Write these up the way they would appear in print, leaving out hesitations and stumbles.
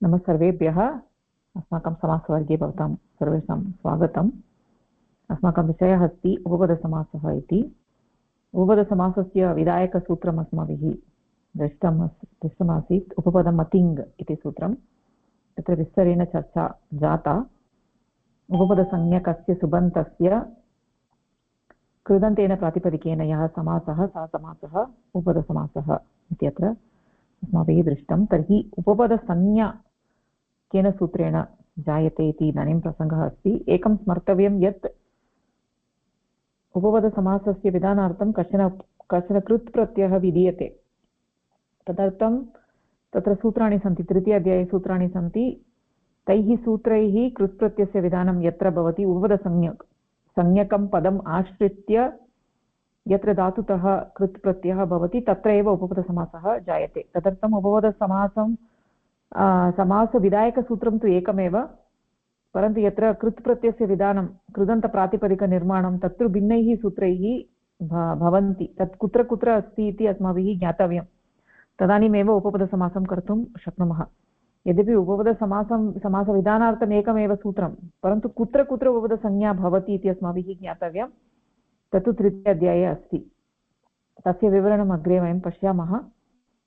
नमः सर्वेभ्यः। अस्माकं समासवर्गे भवतां सर्वेषां स्वागतम्। अस्माकं विषयः अस्ति उपपदसमासः इति। उपपदसमासस्य विधायकसूत्रम् अस्माभिः दृष्टमासीत्। उपपदम् अतिङ् इति सूत्रं, तत्र विस्तरेण चर्चा जाता। उपपदसंज्ञकस्य सुबन्तस्य कृदन्तेन प्रातिपदिकेन यः समासः सः समासः उपपदसमासः इत्यत्र अस्माभिः दृष्टं। तर्हि उपपदसंज्ञा केन सूत्रेण जायते इति इदानीं प्रसङ्गः अस्ति। एकं स्मर्तव्यं यत् उपपदसमासस्य विधानार्थं कश्चन कृत् प्रत्ययः विधीयते। तदर्थं तत्र सूत्राणि सन्ति, तृतीय अध्याये सूत्राणि सन्ति। तैः सूत्रैः कृत् प्रत्ययस्य विधानं यत्र भवति संज्ञकं पदम् आश्रित्य यत्र धातुतः कृत् प्रत्ययः भवति तत्र एव उपपदसमासः जायते। तदर्थम् उपपदसमासं समासविधायकसूत्रं तु एकमेव, परन्तु यत्र कृत् प्रत्ययस्य विधानं कृदन्तप्रातिपदिकनिर्माणं तत्र भिन्नैः सूत्रैः भवन्ति। तत् कुत्र कुत्र अस्ति इति अस्माभिः ज्ञातव्यं, तदानीमेव उपपदसमासं कर्तुं शक्नुमः। यद्यपि समासविधानार्थम् एकमेव सूत्रं, परन्तु कुत्र कुत्र उपपदसंज्ञा भवति इति अस्माभिः ज्ञातव्यं। तत्तु तृतीय अध्याये अस्ति। तस्य विवरणम् अग्रे वयं पश्यामः।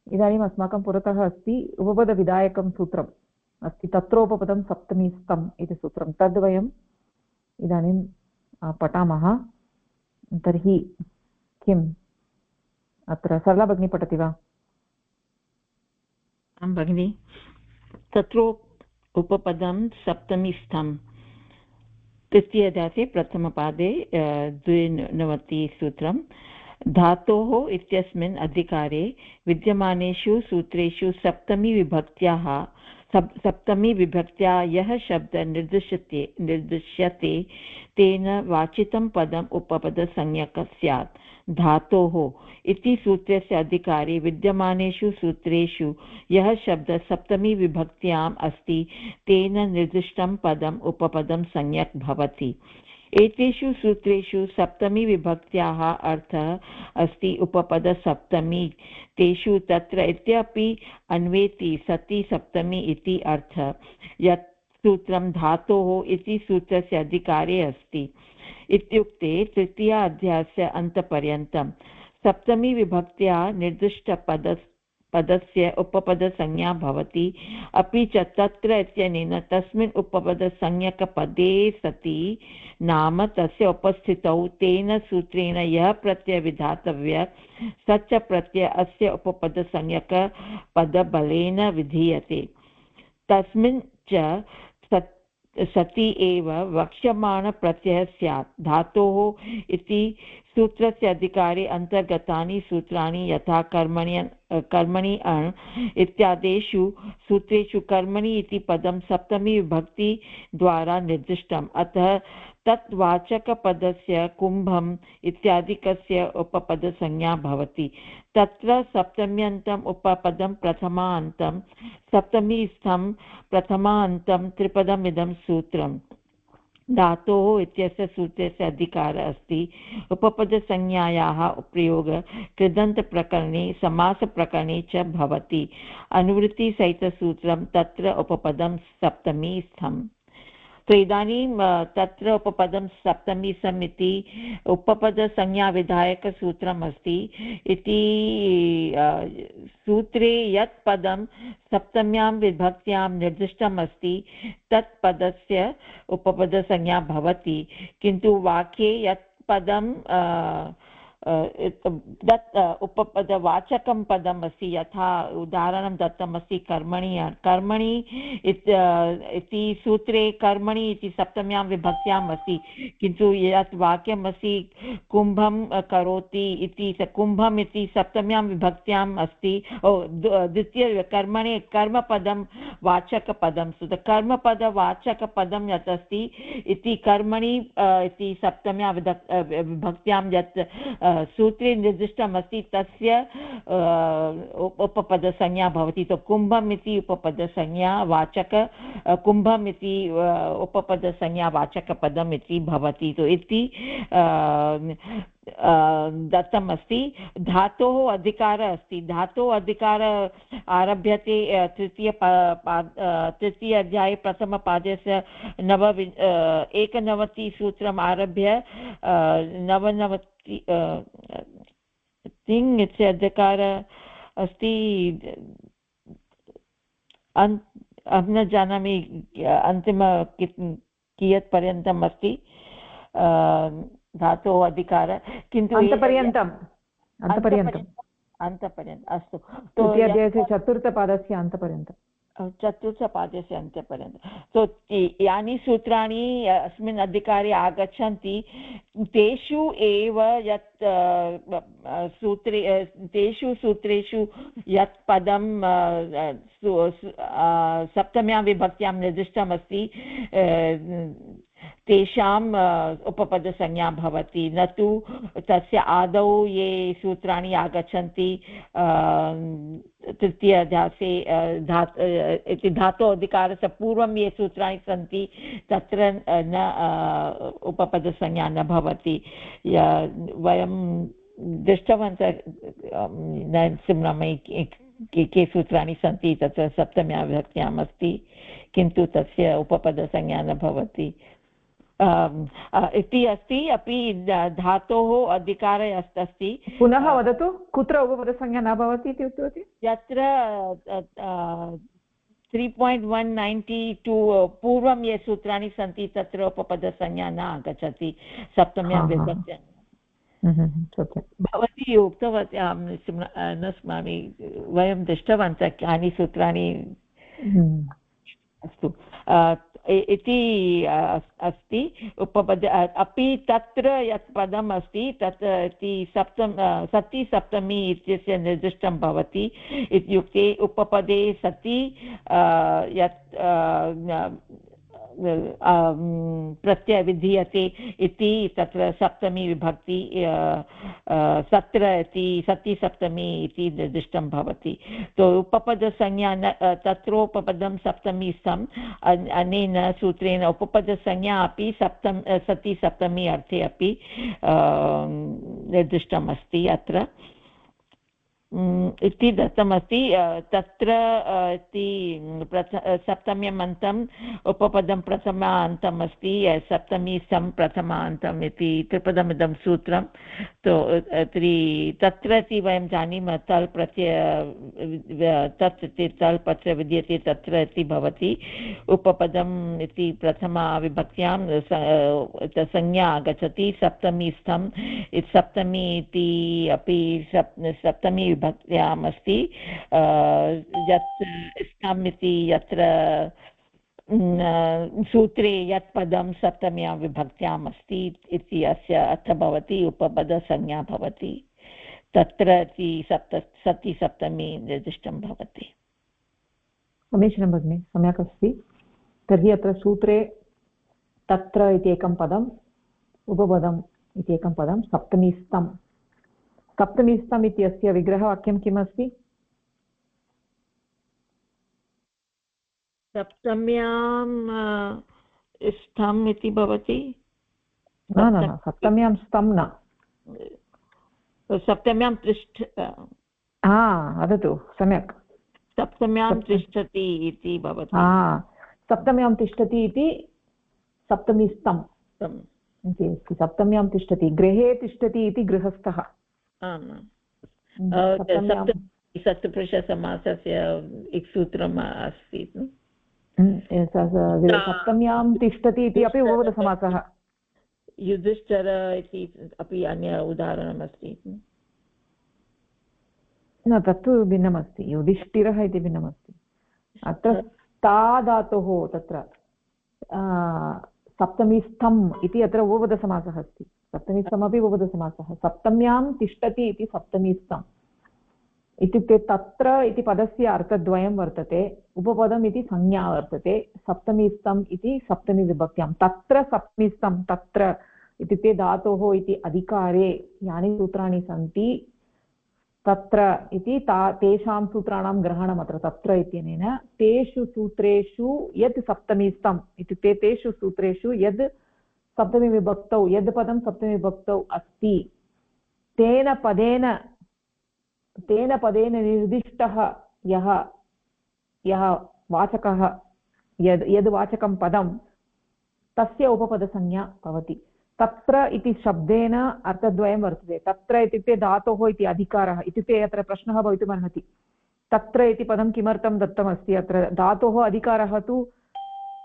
इदानीम् अस्माकं पुरतः अस्ति उपपदविधायकं सूत्रम् अस्ति। तत्रोपपदं सप्तमी स्तम् इति सूत्रं, तद् वयम् इदानीं पठामः। तर्हि किम् अत्र सरला भगिनी पठति वा? आं भगिनि। तत्रो उपपदं सप्तमी स्तम्, तृतीयदासे प्रथमपादे 92 सूत्रं। धातोः इत्यस्मिन् अधिकारे विद्यमानेषु सूत्रेषु सप्तमी विभक्त्या यः शब्दः निर्दिश्यते तेन वाचितं पदम् उपपदसंज्ञकः स्यात्। धातोः इति सूत्रस्य अधिकारे विद्यमानेषु सूत्रेषु यः शब्दः सप्तमी विभक्त्याम् अस्ति तेन निर्दिष्टं पदम् उपपदं संज्ञक भवति। एतेषु सूत्रेषु सप्तमी विभक्त्याः अर्थः अस्ति उपपदसप्तमी। तेषु तत्र इत्यपि अन्वेति सति सप्तमी इति अर्थः। यत् सूत्रं धातोः इति सूत्रस्य अधिकारे अस्ति इत्युक्ते तृतीय अध्यायस्य अन्तपर्यन्तं सप्तमी विभक्त्या निर्दिष्टपदस्य उपपदसंज्ञा भवति। अपि च तत्र इत्यनेन तस्मिन् उपपदसंज्ञकपदे सति नाम तस्य उपस्थितौ तेन सूत्रेण यः प्रत्ययः विधातव्यः स च प्रत्ययः अस्य उपपदसंज्ञकपदबलेन विधीयते। तस्मिन् च सति एव वक्ष्यमाणप्रत्ययः स्यात्। धातोः इति सूत्रस्य अधिकारे अन्तर्गतानि सूत्राणि यथा कर्मणि अण् इत्यादिषु सूत्रेषु कर्मणि इति पदं सप्तमी विभक्ति द्वारा निर्दिष्टम्। अतः तत् वाचकपदस्य कुम्भम् इत्यादिकस्य उपपदसंज्ञा भवति। तत्र सप्तम्यन्तम् उपपदं प्रथमान्तं सप्तमी स्थं प्रथमान्तं त्रिपदमिदं सूत्रम्। धातोः इत्यस्य सूत्रस्य अधिकारः अस्ति उपपदसंज्ञायाः प्रयोगः कृदन्तप्रकरणे समासप्रकरणे च भवति। अनुवृत्तिसहितसूत्रं तत्र उपपदं सप्तमी स्थम्। तो इदानीं तत्र उपपदं सप्तमी सम् इति उपपदसंज्ञाविधायकसूत्रम् अस्ति। इति सूत्रे यत् पदं सप्तम्यां विभक्त्यां निर्दिष्टम् अस्ति तत् पदस्य उपपदसंज्ञा भवति। किन्तु वाक्ये यत् पदं उपपदवाचकं पदम् अस्ति, यथा उदाहरणं दत्तमस्ति कर्मणि इति सूत्रे कर्मणि इति सप्तम्यां विभक्त्याम् अस्ति, किन्तु यत् वाक्यम् अस्ति कुम्भं करोति इति कुम्भम् इति सप्तम्यां विभक्त्याम् अस्ति। द्वितीय कर्मणि कर्मपदं वाचकपदं कर्मपदवाचकपदं यत् अस्ति इति कर्मणि इति सप्तम्यां विभक्त्यां यत् सूत्रे निर्दिष्टम् अस्ति तस्य उपपदसंज्ञा भवति। तो कुम्भम् इति उपपदसंज्ञा वाचक कुम्भम् इति उपपदसंज्ञावाचकपदम् इति भवति इति दत्तमस्ति। धातोः अधिकारः अस्ति। धातोः अधिकार आरभ्यते तृतीय अध्याये प्रथमपादस्य 91 सूत्रम् आरभ्य 99 तिङ् इति अधिकार अस्ति। अहं न जानामि अन्तिम कियत् पर्यन्तम् अस्ति धातोः अधिकार, किन्तु अन्तपर्यन्तम् अस्तु। तृतीयाध्यायस्य चतुर्थपादस्य अन्तपर्यन्तम्, चतुर्थपादस्य अन्त्यपर्यन्तं। सो यानि सूत्राणि अस्मिन् अधिकारे आगच्छन्ति तेषु एव यत् तेषु सूत्रेषु यत् पदं सप्तम्यां विभक्त्यां निर्दिष्टमस्ति तेषाम् उपपदसंज्ञा भवति, न तु तस्य आदौ ये सूत्राणि आगच्छन्ति तृतीयाध्याये इति धातोः अधिकारस्य पूर्वं ये सूत्राणि सन्ति तत्र न उपपदसंज्ञा न भवति। वयं दृष्टवन्तः न स्मरामि के सूत्राणि सन्ति तत्र सप्तम्यां विभक्त्याम् अस्ति, किन्तु तस्य उपपदसंज्ञा न भवति इति अस्ति। अपि धातोः अधिकारः अस्ति। पुनः वदतु, कुत्र उपपदसंज्ञा न भवति इति उक्तवती? यत्र 3.192 पूर्वं ये सूत्राणि सन्ति तत्र उपपदसंज्ञा न आगच्छति सप्तम्यां विभक्त्यां। भवती उक्तवती, अहं न स्मरामि, वयं दृष्टवन्तः कानि सूत्राणि। अस्तु इति अस्ति उपपद। अपि तत्र यत् पदम् अस्ति तत् इति सति सप्तमी इत्यस्य निर्दिष्टं भवति। इत्युक्ते उपपदे सति यत् प्रत्यय विधीयते इति तत्र सप्तमी विभक्ति सत्र इति सति सप्तमी इति निर्दिष्टं भवति। तो उपपदसंज्ञा तत्रोपपदं सप्तमी स्तम् अनेन सूत्रेण उपपदसंज्ञा अपि सति सप्तमी अर्थे अपि निर्दिष्टम् अस्ति अत्र इति दत्तमस्ति। तत्र सप्तम्यमन्तम् उपपदं प्रथमान्तम् अस्ति, सप्तमी सम् प्रथमान्तम् इति त्रिपदमिदं सूत्रं। तत्र वयं जानीमः तल् प्रत्यय तत् तल् प्रत्यय विद्यते तत्र इति भवति। उपपदम् इति प्रथमा विभक्त्यां संज्ञा आगच्छति सप्तमी स्तम्। सप्तमी इति अपि सप्तमी विभक्त्याम् अस्ति। यत् स्तम् इति यत्र सूत्रे यत् पदं सप्तम्यां विभक्त्याम् अस्ति इति अस्य अर्थः भवति, उपपदसंज्ञा भवति। तत्र सति सप्तमी निर्दिष्टं भवति। समीचीनं भगिनि, सम्यक् अस्ति। तर्हि अत्र सूत्रे तत्र इति एकं पदम्, उपपदम् इति एकं पदं, सप्तमी स्तम्। सप्तमी स्तम् इत्यस्य विग्रहवाक्यं किमस्ति? सप्तम्यां स्तम् इति भवति। न, सप्तम्यां स्तम् न, सप्तम्यां तिष्ठ। वदतु सम्यक्। सप्तम्यां तिष्ठति इति भवति। सप्तम्यां तिष्ठति इति सप्तमी स्तम् इति अस्ति। सप्तम्यां तिष्ठति, गृहे तिष्ठति इति गृहस्थः। सप्तपुरुषसमासस्य एक सूत्रम् अस्ति। सप्तम्यां तिष्ठति इति अपि उपपदसमासः। युधिष्ठिर इति अपि अन्य उदाहरणमस्ति। न, तत्तु भिन्नमस्ति। युधिष्ठिरः इति भिन्नमस्ति। अत्र ता धातोः तत्र सप्तमी स्तम् इति अत्र उपपदसमासः अस्ति। सप्तमी स्तमपि उपपदसमासः। सप्तम्यां तिष्ठति इति सप्तमी स्तम् इत्युक्ते तत्र इति पदस्य अर्थद्वयं वर्तते। उपपदम् इति संज्ञा वर्तते। सप्तमी स्तम् इति सप्तमी विभक्त्यां। तत्र सप्तमी स्तम्, तत्र इत्युक्ते धातोः इति अधिकारे यानि सूत्राणि सन्ति तत्र इति तेषां सूत्राणां ग्रहणम् अत्र तत्र इत्यनेन तेषु सूत्रेषु यत् सप्तमी स्तम् इत्युक्ते तेषु सूत्रेषु यद् सप्तमी विभक्तौ यद् पदं सप्तमी विभक्तौ अस्ति तेन पदेन निर्दिष्टः यः वाचकः यद् वाचकं पदं तस्य उपपदसंज्ञा भवति। तत्र इति शब्देन अर्थद्वयं वर्तते। तत्र इत्युक्ते धातोः इति अधिकारः इत्युक्ते अत्र प्रश्नः भवितुमर्हति तत्र इति पदं किमर्थं दत्तमस्ति। अत्र धातोः अधिकारः तु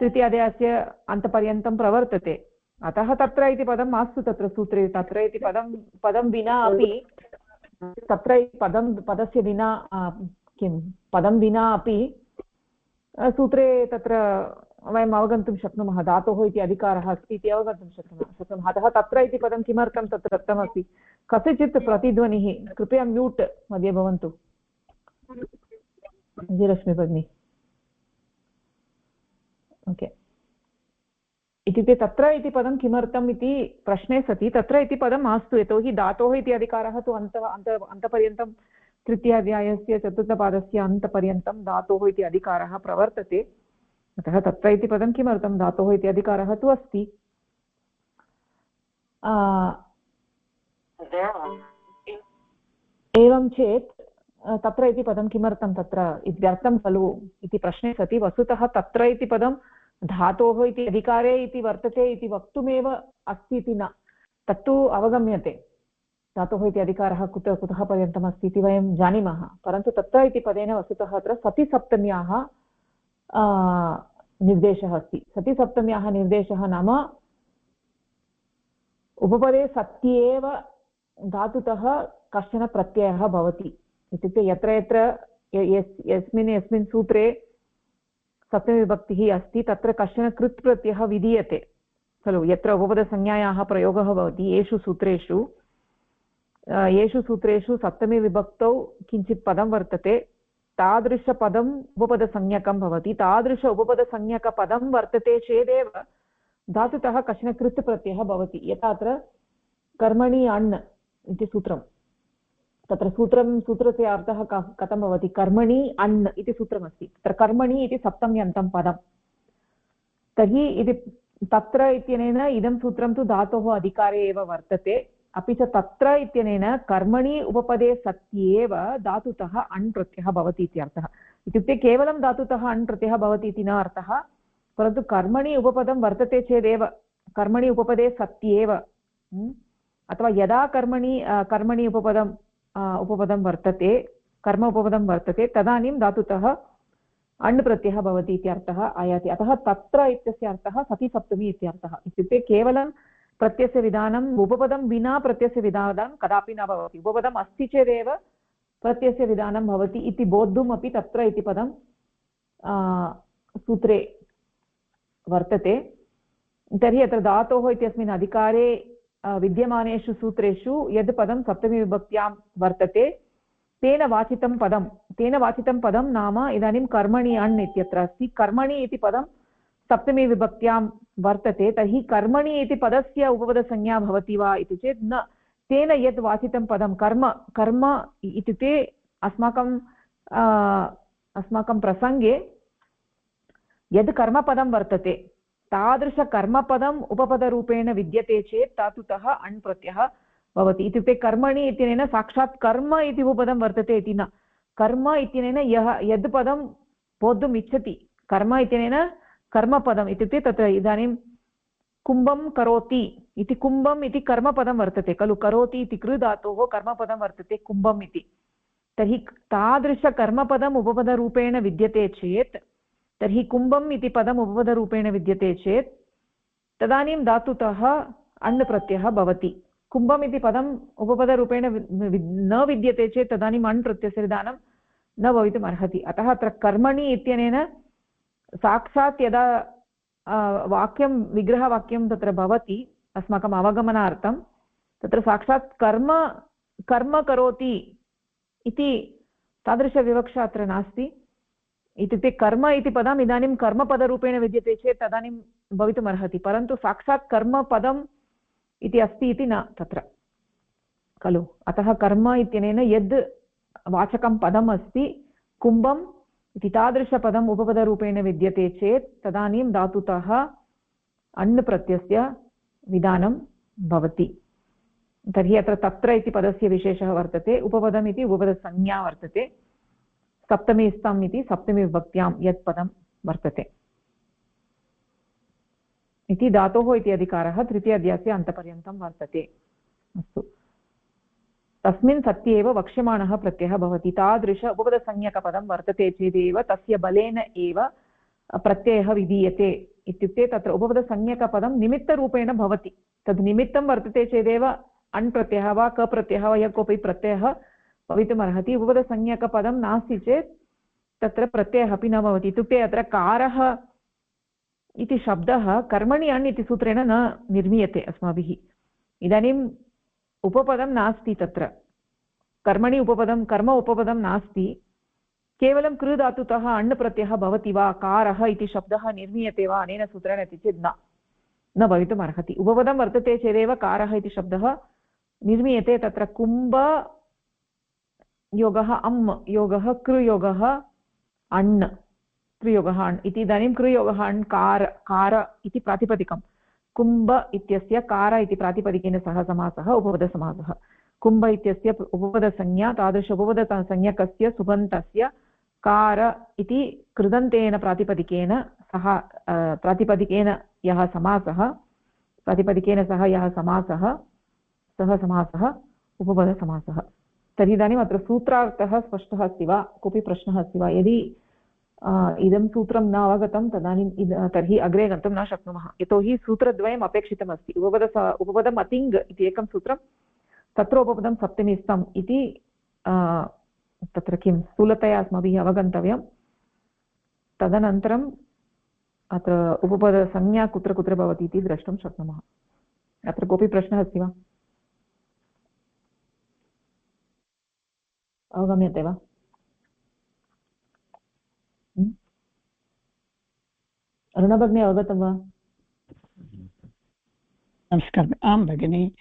तृतीयाध्यायस्य अन्तपर्यन्तं प्रवर्तते, अतः तत्र इति पदं मास्तु तत्र सूत्रे। तत्र इति पदं विना अपि तत्र पदस्य विना पदं विना अपि सूत्रे तत्र वयम् अवगन्तुं शक्नुमः। धातोः इति अधिकारः अस्ति इति अवगन्तुं शक्नुमः। अतः तत्र इति पदं किमर्थं तत्र दत्तमस्ति। कस्यचित् प्रतिध्वनिः, कृपया म्यूट् मध्ये भवन्तु विजयलक्ष्मी भगिनी। ओके, इत्युक्ते तत्र इति पदं किमर्थम् इति प्रश्ने सति तत्र इति पदं मास्तु, यतोहि धातोः इति अधिकारः तु अन्तपर्यन्तं तृतीयाध्यायस्य चतुर्थपादस्य अन्तपर्यन्तं धातोः इति अधिकारः प्रवर्तते। अतः तत्र इति पदं किमर्थं, धातोः इति अधिकारः तु अस्ति। एवं चेत् तत्र इति पदं किमर्थं तत्र इत्यर्थं खलु इति प्रश्ने सति वस्तुतः तत्र इति पदं धातोः इति अधिकारे इति वर्तते इति वक्तुमेव अस्ति इति न, तत्तु अवगम्यते। धातोः इति अधिकारः कुतः पर्यन्तम् अस्ति इति वयं जानीमः, परन्तु तत्र इति पदेन वस्तुतः अत्र सतिसप्तम्याः निर्देशः अस्ति। सतिसप्तम्याः निर्देशः नाम उपपदे सत्येव धातुतः कश्चन प्रत्ययः भवति। इत्युक्ते यत्र यत्र यस्मिन् सूत्रे सप्तमीविभक्तिः अस्ति तत्र कश्चन कृत् प्रत्ययः विधीयते खलु। यत्र उपपदसंज्ञायाः प्रयोगः भवति येषु सूत्रेषु सप्तमीविभक्तौ किञ्चित् पदं वर्तते, तादृशपदम् उपपदसंज्ञकं भवति। तादृश उपपदसंज्ञकपदं वर्तते चेदेव धातुतः कश्चन कृत् प्रत्ययः भवति। यथा अत्र कर्मणि अण् इति सूत्रं, तत्र सूत्रस्य अर्थः कथं भवति, कर्मणि अण् इति सूत्रमस्ति। तत्र कर्मणि इति सप्तम्यन्तं पदं, तर्हि इति तत्र इत्यनेन इदं सूत्रं तु धातोः अधिकारे एव वर्तते। अपि च तत्र इत्यनेन कर्मणि उपपदे सत्येव धातुतः अण् प्रत्ययः भवति इत्यर्थः। इत्युक्ते केवलं धातुतः अण् प्रत्ययः भवति इति न अर्थः, परन्तु कर्मणि उपपदं वर्तते चेदेव, कर्मणि उपपदे सत्येव अथवा यदा कर्मणि उपपदं वर्तते, कर्म उपपदं वर्तते, तदानीं धातुतः अण् प्रत्ययः भवति इत्यर्थः आयाति। अतः तत्र इत्यस्य अर्थः सतिसप्तमी इत्यर्थः। इत्युक्ते केवलं प्रत्ययस्य विधानम्, उपपदं विना प्रत्ययस्य विधानं कदापि न भवति। उपपदम् अस्ति चेदेव प्रत्ययस्य विधानं भवति इति बोद्धुम् अपि तत्र इति पदं सूत्रे वर्तते। तर्हि अत्र धातोः इत्यस्मिन् अधिकारे विद्यमानेषु सूत्रेषु यद् पदं सप्तमीविभक्त्यां वर्तते तेन वाचितं पदं नाम इदानीं कर्मणि अण् इत्यत्र अस्ति। कर्मणि इति पदं सप्तमीविभक्त्यां वर्तते, तर्हि कर्मणि इति पदस्य उपपदसंज्ञा भवति वा इति चेत् न। तेन यद् वाचितं पदं कर्म इत्युक्ते अस्माकं प्रसङ्गे यद् कर्मपदं वर्तते तादृशकर्मपदम् उपपदरूपेण विद्यते चेत् धातुतः अण् प्रत्ययः भवति। इत्युक्ते कर्मणि इत्यनेन साक्षात् कर्म इति उपपदं वर्तते इति न, कर्म इत्यनेन यद् पदं बोद्धुम् इच्छति, कर्म इत्यनेन कर्मपदम् इत्युक्ते तत्र इदानीं कुम्भं करोति इति, कुम्भम् इति कर्मपदं वर्तते खलु। करोति इति कृ धातोः कर्मपदं वर्तते कुम्भम् इति। तर्हि तादृशकर्मपदम् उपपदरूपेण विद्यते चेत्, तर्हि कुम्भम् इति पदम् उपपदरूपेण विद्यते चेत् तदानीं धातुतः अण् प्रत्ययः भवति। कुम्भम् इति पदम् उपपदरूपेण न विद्यते चेत् तदानीम् अण् प्रत्ययस्य विधानं न भवितुम् अर्हति। अतः अत्र कर्मणि इत्यनेन साक्षात् यदा विग्रहवाक्यं तत्र भवति अस्माकम् अवगमनार्थं, तत्र साक्षात् कर्म करोति इति तादृशविवक्षा अत्र नास्ति। इत्युक्ते कर्म इति पदम् इदानीं कर्मपदरूपेण विद्यते चेत् तदानीं भवितुम् अर्हति, परन्तु साक्षात् कर्मपदम् इति अस्ति इति न तत्र खलु। अतः कर्म इत्यनेन यद् वाचकं पदम् अस्ति कुम्भम् इति तादृशपदम् उपपदरूपेण विद्यते चेत् तदानीं धातुतः अण् प्रत्ययस्य विधानं भवति। तर्हि अत्र तत्र इति पदस्य विशेषः वर्तते, उपपदम् इति उपपदसंज्ञा वर्तते, सप्तमी स्तम् इति सप्तमी विभक्त्यां यत् पदं वर्तते इति धातोः इति अधिकारः तृतीय अध्यायस्य अन्तपर्यन्तं वर्तते। अस्तु, तस्मिन् सत्ये एव वक्ष्यमाणः प्रत्ययः भवति। तादृश उपपदसंज्ञकपदं वर्तते चेदेव तस्य बलेन एव प्रत्ययः विधीयते। इत्युक्ते तत्र उपपदसंज्ञकपदं निमित्तरूपेण भवति, तद् निमित्तं वर्तते चेदेव अण् प्रत्ययः वा क प्रत्ययः वा यः कोऽपि प्रत्ययः भवितुमर्हति। उपपदसंज्ञकपदं नास्ति चेत् तत्र प्रत्ययः अपि न भवति। इत्युक्ते अत्र कारः इति शब्दः कर्मणि अण् इति सूत्रेण न निर्मीयते अस्माभिः। इदानीम् उपपदं नास्ति, तत्र कर्मणि उपपदं कर्म उपपदं नास्ति, केवलं कृ धातुतः अण् प्रत्ययः भवति वा, कारः इति शब्दः निर्मीयते वा अनेन सूत्रेण इति चेत् न भवितुम् अर्हति। उपपदं वर्तते चेदेव कारः इति शब्दः निर्मीयते। तत्र कुम्भ योगः अम् योगः कृयोगः अण्, कृयोगः अण् इति। इदानीं कृयोगः अण् कार इति प्रातिपदिकं, कुम्भ इत्यस्य कार इति प्रातिपदिकेन सह समासः उपपदसमासः। कुम्भ इत्यस्य उपपदसंज्ञा, तादृश उपपदसंज्ञकस्य सुबन्तस्य कार इति कृदन्तेन प्रातिपदिकेन सह यः समासः, प्रातिपदिकेन सह यः समासः सः समासः उपपदसमासः। तर्हि इदानीम् अत्र सूत्रार्थः स्पष्टः अस्ति वा, कोऽपि प्रश्नः अस्ति वा? यदि इदं सूत्रं न अवगतं तदानीं तर्हि अग्रे गन्तुं न शक्नुमः, यतोहि सूत्रद्वयम् अपेक्षितमस्ति। उपपदम् अतिङ् इति एकं सूत्रं, तत्र उपपदं सप्तमी स्तम् इति तत्र किं स्थूलतया अस्माभिः अवगन्तव्यं। तदनन्तरम् अत्र उपपदसंज्ञा कुत्र कुत्र भवति इति द्रष्टुं शक्नुमः। अत्र कोऽपि प्रश्नः अस्ति वा? अवगम्यते वा? अरुणा भगिनी अवगतं वा? नमस्कारः। आं भगिनि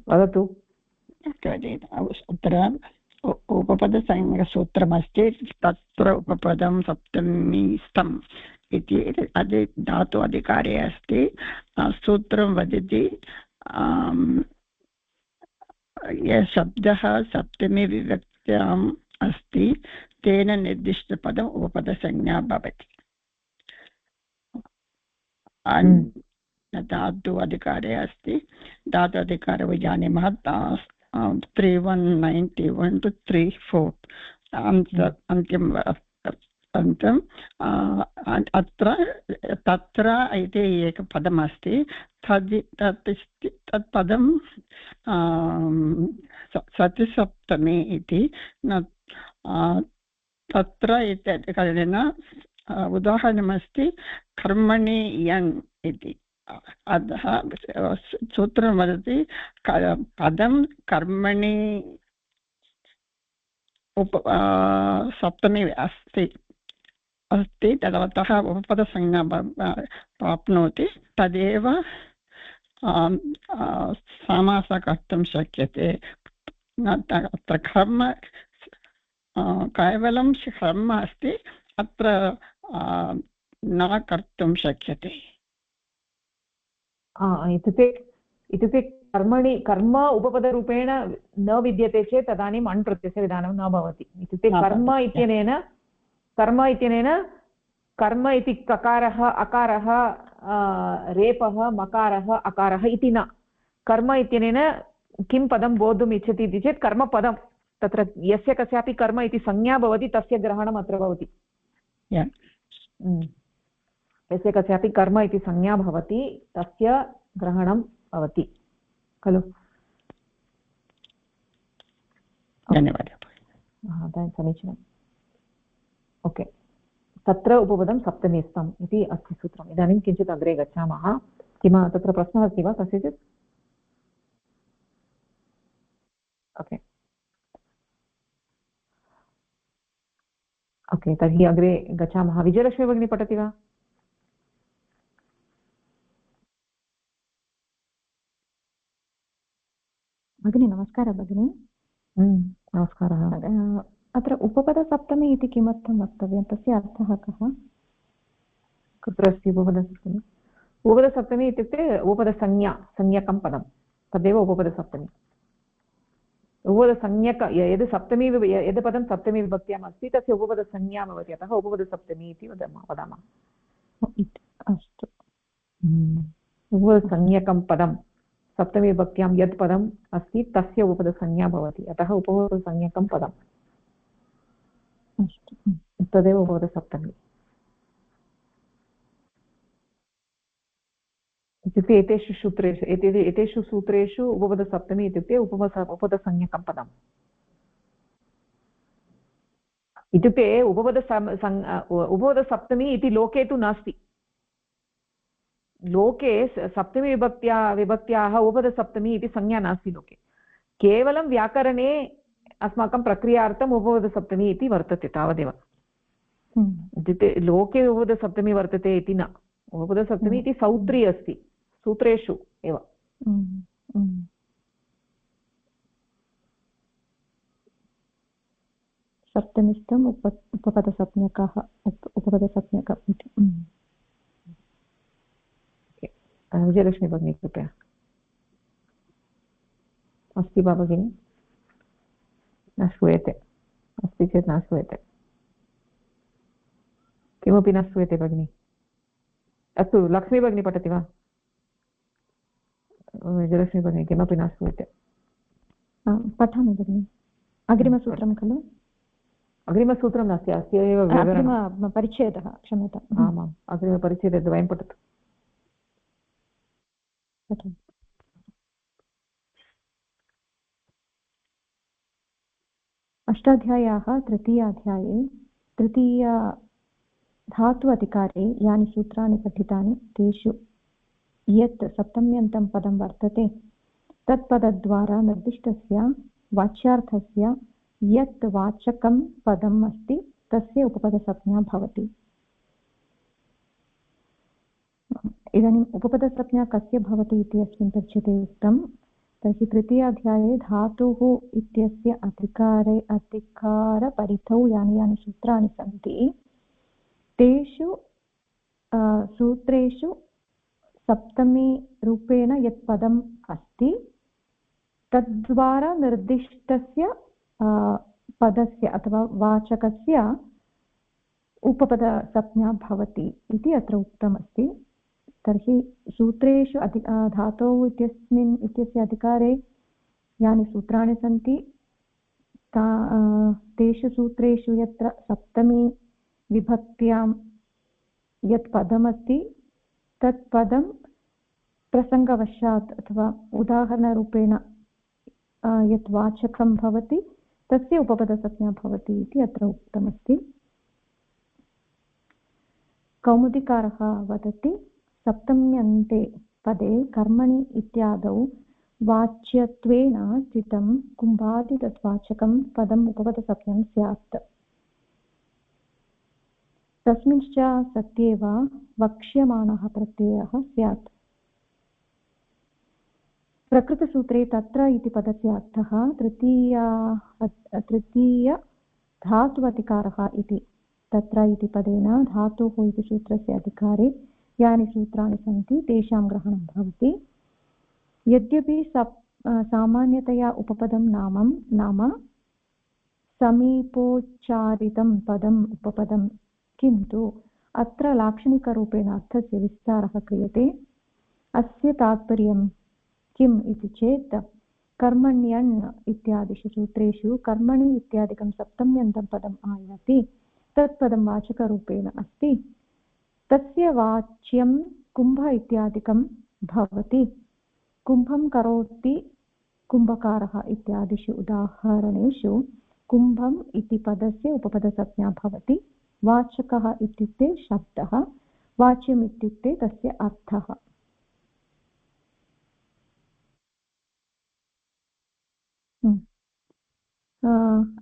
वदतु। अत्र उपपदसंज्ञकसूत्रमस्ति, तत्र उपपदं सप्तमी स्तम् इति धातु अधिकारे अस्ति। सूत्रं वदति यः शब्दः सप्तमी विभक्त्याम् अस्ति तेन निर्दिष्टपदम् उपपदसंज्ञा भवति। धातु अधिकारे अस्ति। धातु अधिकारे वयं जानीमः 3191 to 34 अन्त्यम् अत्र तत्र इति एकं पदमस्ति। तत् पदं सतिसप्तमी इति तत्र इत्यनेन उदाहरणमस्ति कर्मणि यन् इति। अतः सूत्रं वदति पदं कर्मणि सप्तमी अस्ति तदवतः उपपदसंज्ञा प्राप्नोति, तदेव समासः कर्तुं शक्यते। अत्र कर्म केवलं कर्म अस्ति, अत्र न कर्तुं शक्यते। इत्युक्ते कर्म उपपदरूपेण न विद्यते चेत् तदानीम् अण् प्रत्ययस्य विधानं न भवति। इत्युक्ते कर्म इत्यनेन कर्म इति ककारः अकारः रेपः मकारः अकारः इति न, कर्म इत्यनेन किं पदं बोद्धुम् इच्छति इति चेत् कर्मपदं, तत्र यस्य कस्यापि कर्म इति संज्ञा भवति तस्य ग्रहणम् अत्र भवति। यस्य कस्यापि कर्म इति संज्ञा भवति तस्य ग्रहणं भवति खलु। धन्यवादः। समीचीनम्। ओके, तत्र उपपदं सप्तमी स्तम् इति अस्ति सूत्रम्। इदानीं किञ्चित् अग्रे गच्छामः। तत्र प्रश्नः अस्ति वा कस्यचित्? ओके ओके, तर्हि अग्रे गच्छामः। विजयलक्ष्मी भगिनी पठति वा? भगिनी नमस्कारः। भगिनी नमस्कारः। अत्र उपपदसप्तमी इति किमर्थं वक्तव्यं, तस्य अर्थः कः? कुत्र अस्ति उपपदसप्तमी? उपपदसप्तमी इत्युक्ते उपपदसंज्ञा, संज्ञकं पदं, तदेव उपपदसप्तमी। उपपदसंज्ञक यद् सप्तमी यद् पदं सप्तमी विभक्त्याम् अस्ति तस्य उपपदसंज्ञा भवति, अतः उपपदसप्तमी इति वदामः। अस्तु, उपपदसंज्ञकं पदं सप्तमी विभक्त्यां यत् पदम् अस्ति तस्य उपपदसंज्ञा भवति, अतः उपपदसंज्ञकं पदम्। अस्तु, तदेव उपपदसप्तमी इत्युक्ते एतेषु सूत्रेषु उपपदसप्तमी इत्युक्ते उपपदसंज्ञकं पदम् इत्युक्ते उपपदसप्तमी इति लोके तु नास्ति। लोके सप्तमी विभक्त्याः उपपदसप्तमी इति संज्ञा नास्ति लोके, केवलं व्याकरणे अस्माकं प्रक्रियार्थम् उपपदसप्तमी इति वर्तते, तावदेव। इत्युक्ते लोके उपपदसप्तमी वर्तते इति न, उपपदसप्तमी इति सौत्री अस्ति, सूत्रेषु एव। सप्तमिस्थम् उपपदसप्तकः उपपदसप्तकम् इति। विजयलक्ष्मी भगिनी कृपया। अस्ति वा भगिनी? न श्रूयते, अस्ति चेत् न श्रूयते, किमपि न श्रूयते भगिनी। अस्तु, लक्ष्मी भगिनी पठति वा? विजयलक्ष्मी भगिनी किमपि न श्रूयते। पठामि भगिनि। अग्रिमसूत्रं खलु? अग्रिमसूत्रं नास्ति, अस्ति एव विवरणं, परिच्छेदः, क्षम्यताम्। आमाम्, अग्रिमपरिच्छेदद्वयं पठतु। अष्टाध्याय्याः तृतीयाध्याये तृतीय धातु अधिकारे यानि सूत्राणि पठितानि तेषु यत् सप्तम्यन्तं पदं वर्तते तत्पदद्वारा निर्दिष्टस्य वाच्यार्थस्य यत् वाचकं पदम् अस्ति तस्य उपपदसंज्ञा भवति। इदानीम् उपपदसंज्ञा कस्य भवति इति अस्मिन् परिच्छेदे उक्तं। तर्हि तृतीयाध्याये धातुः इत्यस्य अधिकारपरिधौ यानि यानि सूत्राणि सन्ति तेषु सूत्रेषु सप्तमी रूपेण यत् पदम् अस्ति तद्वारा निर्दिष्टस्य पदस्य अथवा वाचकस्य उपपदसंज्ञा भवति इति अत्र उक्तमस्ति। तर्हि सूत्रेषु धातोः इत्यस्य अधिकारे यानि सूत्राणि सन्ति तेषु सूत्रेषु यत्र सप्तमी विभक्त्यां यत् पदमस्ति तत् पदं प्रसङ्गवशात् अथवा उदाहरणरूपेण यत् वाचकं भवति तस्य उपपदसंज्ञा भवति इति अत्र उक्तमस्ति। कौमुदीकारः वदति सप्तम्यन्ते पदे कर्मणि इत्यादौ वाच्यत्वेन स्थितं कुम्भादि तद्वाचकं पदम् उपपदसंज्ञं स्यात्। तस्मिंश्च सत्येव वक्ष्यमाणः प्रत्ययः स्यात्। प्रकृतसूत्रे तत्र इति पदस्य अर्थः तृतीय धात्वधिकारः इति। तत्र इति पदेन धातुः इति सूत्रस्य अधिकारे यानि सूत्राणि सन्ति तेषां ग्रहणं भवति। यद्यपि सामान्यतया उपपदं नाम समीपोच्चारितं पदम् उपपदं, किन्तु अत्र लाक्षणिकरूपेण अर्थस्य विस्तारः क्रियते। अस्य तात्पर्यं किम् इति चेत् कर्मण्यन् इत्यादिषु सूत्रेषु कर्मणि इत्यादिकं सप्तम्यन्तं पदम् आयाति, तत्पदं वाचकरूपेण अस्ति, तस्य वाच्यं कुम्भ इत्यादिकं भवति। कुम्भं करोति कुम्भकारः इत्यादिषु उदाहरणेषु कुम्भम् इति पदस्य उपपदसंज्ञा भवति। वाचकः इत्युक्ते शब्दः, वाच्यम् इत्युक्ते तस्य अर्थः।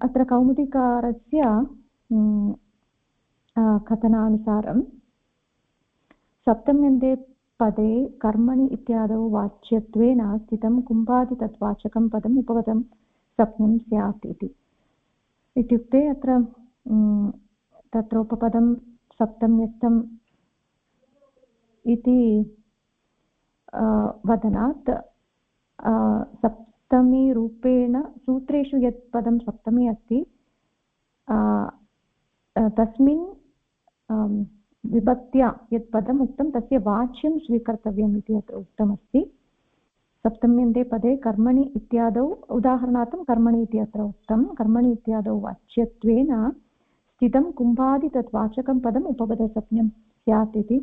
अत्र कौमुदीकारस्य कथनानुसारं सप्तम्यन्ते पदे कर्मणि इत्यादौ वाच्यत्वेन स्थितं कुम्भादि तद्वाचकं पदम् उपपदं सप्नं स्यात् इति। इत्युक्ते अत्र तत्र उपपदं सप्तम्यस्तम् इति वदनात् सप्तमीरूपेण सूत्रेषु यत् पदं सप्तमी अस्ति तस्मिन् विभक्त्या यत् पदम् उक्तं तस्य वाच्यं स्वीकर्तव्यम् इति अत्र उक्तमस्ति। सप्तम्यन्ते पदे कर्मणि इत्यादौ उदाहरणार्थं कर्मणि इति अत्र उक्तं। कर्मणि इत्यादौ वाच्यत्वेन स्थितं कुम्भादि तत् वाचकं पदम् उपपदसंज्ञं स्यात् इति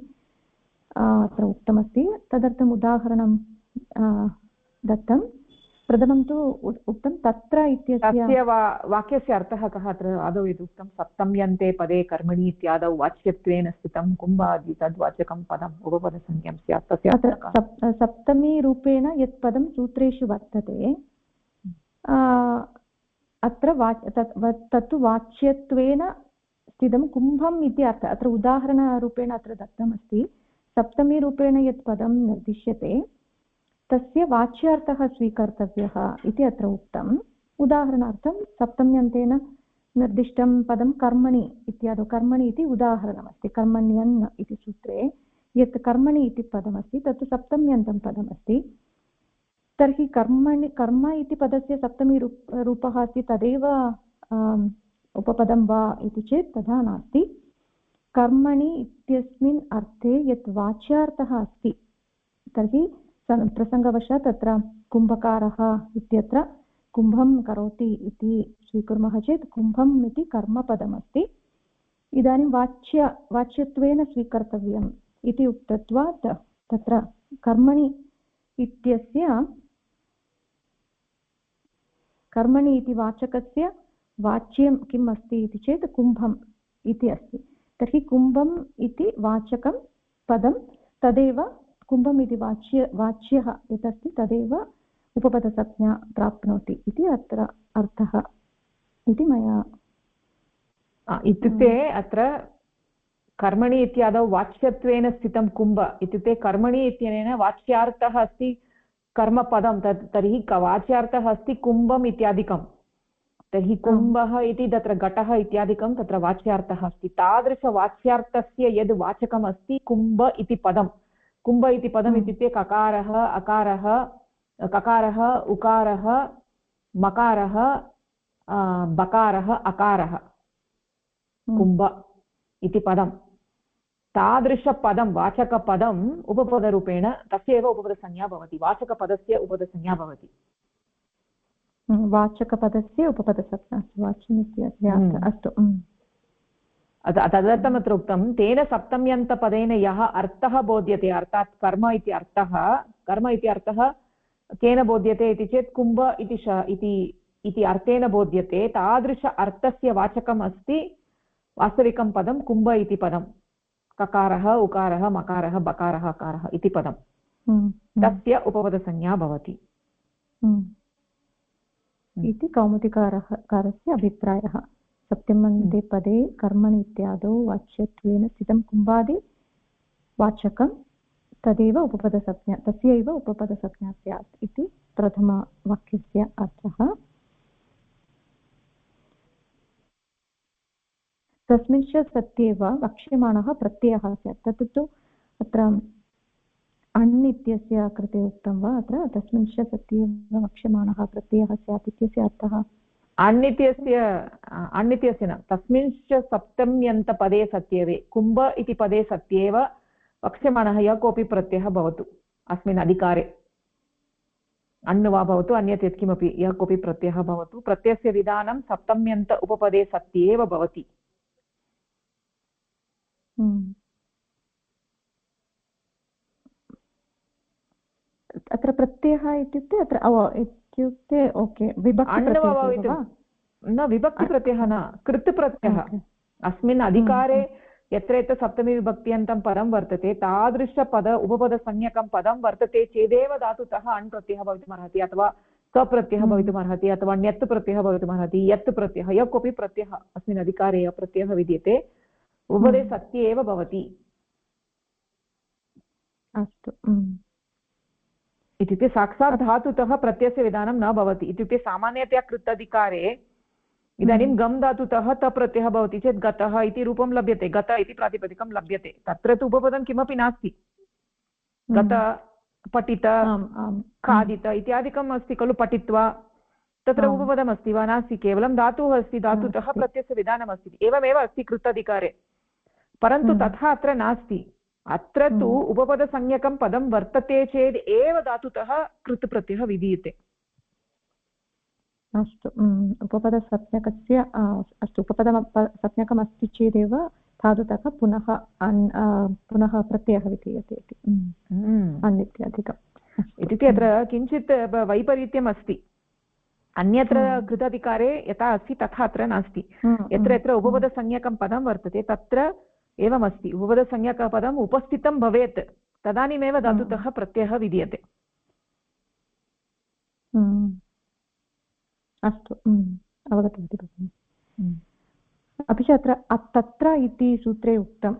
अत्र उक्तमस्ति। तदर्थम् उदाहरणं दत्तं। प्रथमं तु उक्तं तत्र इत्यस्य वाक्यस्य अर्थः कः? अत्र आदौ यद् उक्तं सप्तम्यन्ते पदे कर्मणि इत्यादौ वाच्यत्वेन स्थितं कुम्भादि तद्वाचकं पदम् उपपदसंज्ञं स्यात्। तस्य अत्र सप्तमीरूपेण यत् पदं सूत्रेषु वर्तते अत्र तत्तु वाच्यत्वेन स्थितं कुम्भम् इति अर्थः। अत्र उदाहरणरूपेण अत्र दत्तमस्ति। सप्तमीरूपेण यत् पदं निर्दिश्यते तस्य वाच्यार्थः स्वीकर्तव्यः इति अत्र उक्तम्। उदाहरणार्थं सप्तम्यन्तेन निर्दिष्टं पदं कर्मणि इत्यादौ कर्मणि इति उदाहरणमस्ति। कर्मण्यन् इति सूत्रे यत् कर्मणि इति पदमस्ति तत् सप्तम्यन्तं पदमस्ति। तर्हि कर्म इति पदस्य सप्तमी रूपः अस्ति तदेव उपपदं वा इति चेत् तथा नास्ति। कर्मणि इत्यस्मिन् अर्थे यत् वाच्यार्थः अस्ति तर्हि प्रसङ्गवशात् तत्र कुम्भकारः इत्यत्र कुम्भं करोति इति स्वीकुर्मः चेत् कुम्भम् इति कर्मपदमस्ति। इदानीं वाच्यत्वेन स्वीकर्तव्यम् इति उक्तत्वात् तत्र कर्मणि इत्यस्य कर्मणि इति वाचकस्य वाच्यं किम् अस्ति इति चेत् कुम्भम् इति अस्ति। तर्हि कुम्भम् इति वाचकं पदं तदेव कुम्भम् इति वाच्यः यत् अस्ति तदेव उपपदसंज्ञा प्राप्नोति इति अत्र अर्थः इति मया इत्युक्ते अत्र कर्मणि इत्यादौ वाच्यत्वेन स्थितं कुम्भ इत्युक्ते कर्मणि इत्यनेन वाच्यार्थः अस्ति कर्मपदं तर्हि वाच्यार्थः अस्ति कुम्भम् इत्यादिकं। तर्हि कुम्भः इति तत्र घटः इत्यादिकं तत्र वाच्यार्थः अस्ति। तादृशवाच्यार्थस्य यद् वाचकम् अस्ति कुम्भ इति पदं। कुम्भ इति पदम् इत्युक्ते ककारः अकारः ककारः उकारः मकारः बकारः अकारः कुम्भ इति पदं। तादृशपदं वाचकपदम् उपपदरूपेण तस्य एव उपपदसंज्ञा भवति। वाचकपदस्य उपपदसंज्ञा भवति। वाचकपदस्य उपपदसंज्ञा वाच्यमित्यस्य अस्तु। तदर्थम् अत्र उक्तं तेन सप्तम्यन्तपदेन यः अर्थः बोध्यते अर्थात् कर्म इति अर्थः केन बोध्यते इति चेत् कुम्भ इति अर्थेन बोध्यते। तादृश अर्थस्य वाचकम् अस्ति वास्तविकं पदं कुम्भ इति पदं। ककारः उकारः मकारः बकारः अकारः इति पदं तस्य उपपदसंज्ञा भवति इति कौमुदीकारस्य अभिप्रायः। सप्तम्यन्ते पदे कर्मणि इत्यादौ वाच्यत्वेन स्थितं कुम्भादि वाचकं तदेव उपपदसंज्ञा तस्यैव उपपदसंज्ञा स्यात् इति प्रथमवाक्यस्य अर्थः। तस्मिंश्च सत्येव वक्ष्यमाणः प्रत्ययः स्यात्। तत् तु अत्र अण् इत्यस्य कृते उक्तं वा? अत्र तस्मिंश्च सत्येव वक्ष्यमाणः प्रत्ययः स्यात् इत्यस्य अर्थः अन्नित्यस्य न तस्मिंश्च सप्तम्यन्तपदे सत्येवे कुम्भ इति पदे सत्येव वक्ष्यमाणः यः कोऽपि प्रत्ययः भवतु अस्मिन् अधिकारे अण् वा भवतु अन्यत् यत्किमपि यः कोऽपि प्रत्ययः भवतु प्रत्ययस्य विधानं सप्तम्यन्त उपपदे सत्येव भवति। अत्र प्रत्ययः इत्युक्ते अत्र इत्युक्ते ओके विभक्ति न विभक्तिप्रत्ययः न कृत् प्रत्ययः अस्मिन् अधिकारे यत्र यत्र सप्तमी विभक्त्यन्तं पदं वर्तते तादृशपद उपपदसंज्ञकं पदं वर्तते चेदेव धातुतः अण् प्रत्ययः भवितुमर्हति अथवा कप्रत्ययः भवितुमर्हति अथवा ण्यत् प्रत्ययः भवितुमर्हति। यत् प्रत्ययः यः कोऽपि प्रत्ययः अस्मिन् अधिकारे यः प्रत्ययः विद्यते उपपदे सत्ये एव भवति। अस्तु इत्युक्ते साक्षात् धातुतः प्रत्ययस्य विधानं न भवति। इत्युक्ते सामान्यतया कृतधिकारे इदानीं गम् धातुतः त प्रत्ययः भवति चेत् गतः इति रूपं लभ्यते, गत इति प्रातिपदिकं लभ्यते। तत्र तु उपपदं किमपि नास्ति। गत, पठित, खादित इत्यादिकम् अस्ति खलु। पठित्वा तत्र उपपदमस्ति वा? नास्ति, केवलं धातुः अस्ति, धातुतः प्रत्ययस्य विधानमस्ति। एवमेव अस्ति कृतधिकारे, परन्तु तथा अत्र नास्ति। अत्र तु उपपदसंज्ञकं पदं वर्तते चेत् एव धातुतः कृत् प्रत्ययः विधीयते। अस्तु, उपपदसंज्ञकस्य अस्तु, उपपदसंज्ञकम् अस्ति चेदेव धातुतः पुनः प्रत्ययः विधीयते इति अन्यत्याधिकम्। इत्युक्ते अत्र किञ्चित् वैपरीत्यम् अस्ति। अन्यत्र कृताधिकारे यथा अस्ति तथा अत्र नास्ति। यत्र यत्र उपपदसंज्ञकं पदं वर्तते तत्र एवमस्ति, उपपदसंज्ञकपदम् उपस्थितं भवेत्, तदानीमेव धातुतः प्रत्ययः विधीयते। अस्तु, अवगतवती भगिनि। अपि च अत्र तत्र इति सूत्रे उक्तं